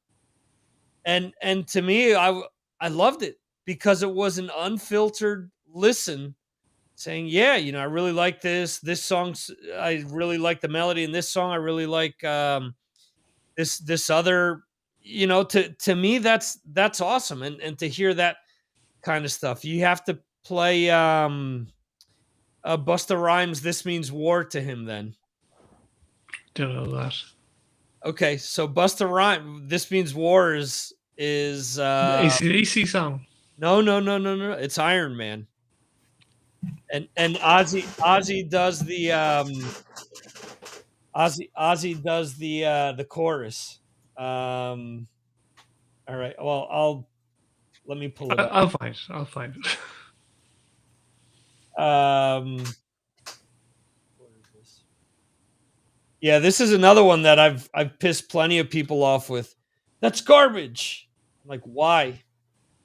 And to me, I loved it because it was an unfiltered listen saying, yeah, I really like this song. I really like the melody in this song. I really like this other, to me, that's awesome. And to hear that kind of stuff, you have to play Busta Rhymes' "This Means War" to him then. Don't know that. Okay, so Busta Rhymes, "This Means War" is the AC/DC song. No. It's Iron Man. And Ozzy does the Ozzy does the chorus. All right. Well, let me pull it up. I'll find it. Where is this? Yeah, this is another one that I've pissed plenty of people off with. That's garbage. I'm like, why?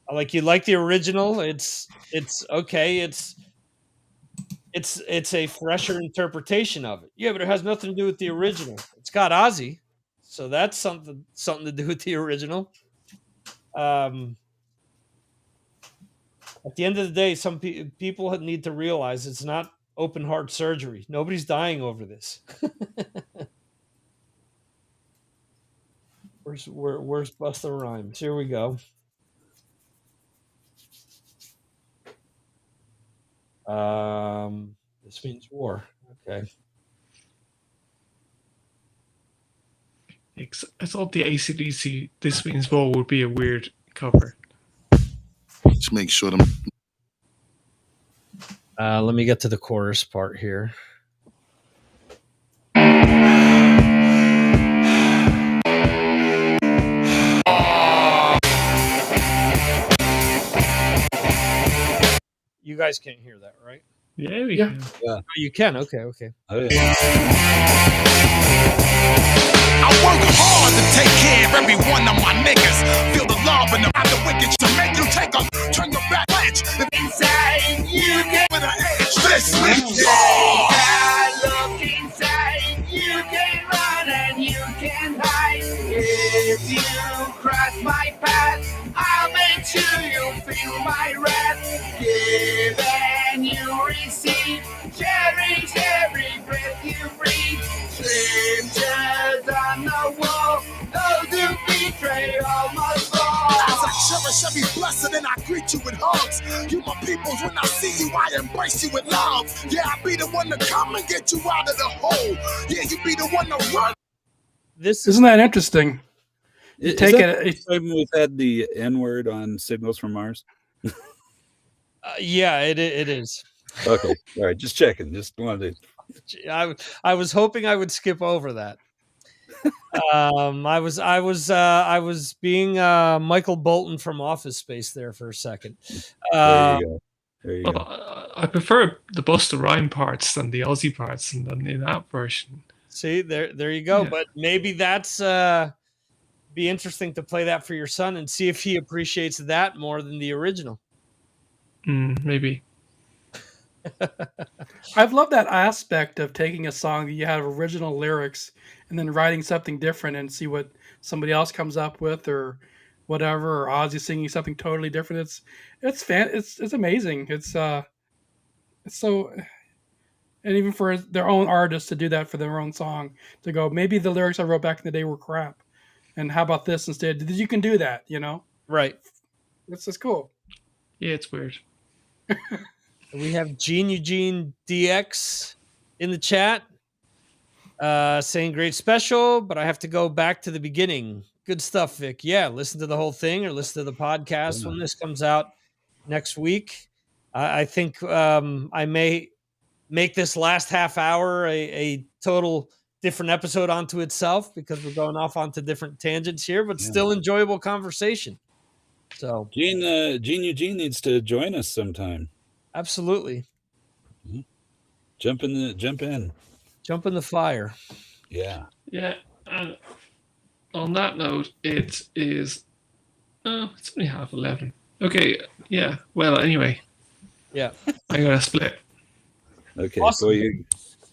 I'm like, you like the original? It's okay. It's a fresher interpretation of it. Yeah, but it has nothing to do with the original. It's got Ozzy, so that's something to do with the original. At the end of the day, some people need to realize it's not open heart surgery. Nobody's dying over this. Where's Busta Rhymes? Here we go. This means war. Okay. I thought the AC/DC "This Means War" would be a weird cover. Just make sure them. Let me get to the chorus part here. You guys can't hear that, right? Yeah, we can. Oh, you can. Okay. Oh, yeah. I work hard to take care of every one of my niggas. Feel the love and the wicked to make you take a turn your back edge. If inside you get with an edge, this means war. Look inside, you can run and you can hide. If you cross my path, I'll make sure you feel my wrath. Give and you receive, cherish every breath you breathe. Scriptures on the wall, those who betray all must fall. As I cherish every blessing and I greet you with hugs. You my peoples, when I see you, I embrace you with love. Yeah, I be the one to come and get you out of the hole. Yeah, you be the one to run. Isn't that interesting? Take it. We've had the N-word on Signals from Mars. Yeah, it is. Okay, all right, just checking. Just wanted to. I was hoping I would skip over that. I was being Michael Bolton from Office Space there for a second. There you go. I prefer the Busta Rhymes parts than the Ozzy parts in that version. See, there you go. Yeah. But maybe that's be interesting to play that for your son and see if he appreciates that more than the original. Maybe. I've loved that aspect of taking a song that you have original lyrics and then writing something different and see what somebody else comes up with or whatever, or Ozzy singing something totally different. It's amazing. It's so, and even for their own artists to do that for their own song, to go, maybe the lyrics I wrote back in the day were crap, and how about this instead? You can do that, Right. It's just cool. Yeah, it's weird. We have Gene Eugene DX in the chat saying great special, but I have to go back to the beginning. Good stuff, Vic. Yeah, listen to the whole thing or listen to the podcast when this comes out next week. I think I may make this last half hour a total different episode onto itself because we're going off onto different tangents here, but Yeah. still enjoyable conversation. So Gene Eugene needs to join us sometime. absolutely. Jump in. Jump in the fire. Yeah. Yeah. And on that note, it is. Oh, it's only 11:30. Okay. Yeah. Well, anyway. Yeah. I gotta split. Okay. Awesome.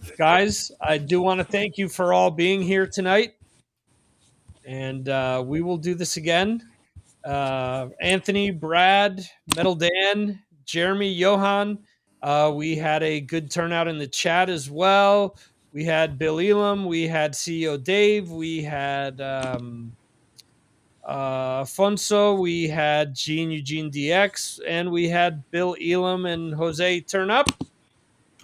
So Guys, I do want to thank you for all being here tonight. And we will do this again. Anthony, Brad, Metal Dan, Jeremy, Johan. We had a good turnout in the chat as well. We had Bill Elam. We had CEO Dave. We had Afonso. We had Gene Eugene DX. And we had Bill Elam and Jose turn up.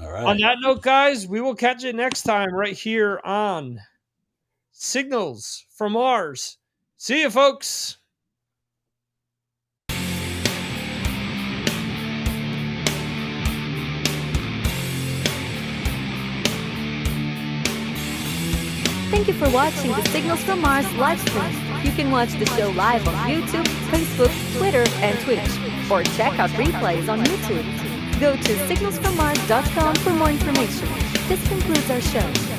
all right. On that note, guys, we will catch you next time right here on Signals from Mars. See you, folks. Thank you for watching the Signals from Mars live stream. You can watch the show live on YouTube, Facebook, Twitter, and Twitch, or check out replays on YouTube. Go to signalsfrommars.com for more information. This concludes our show.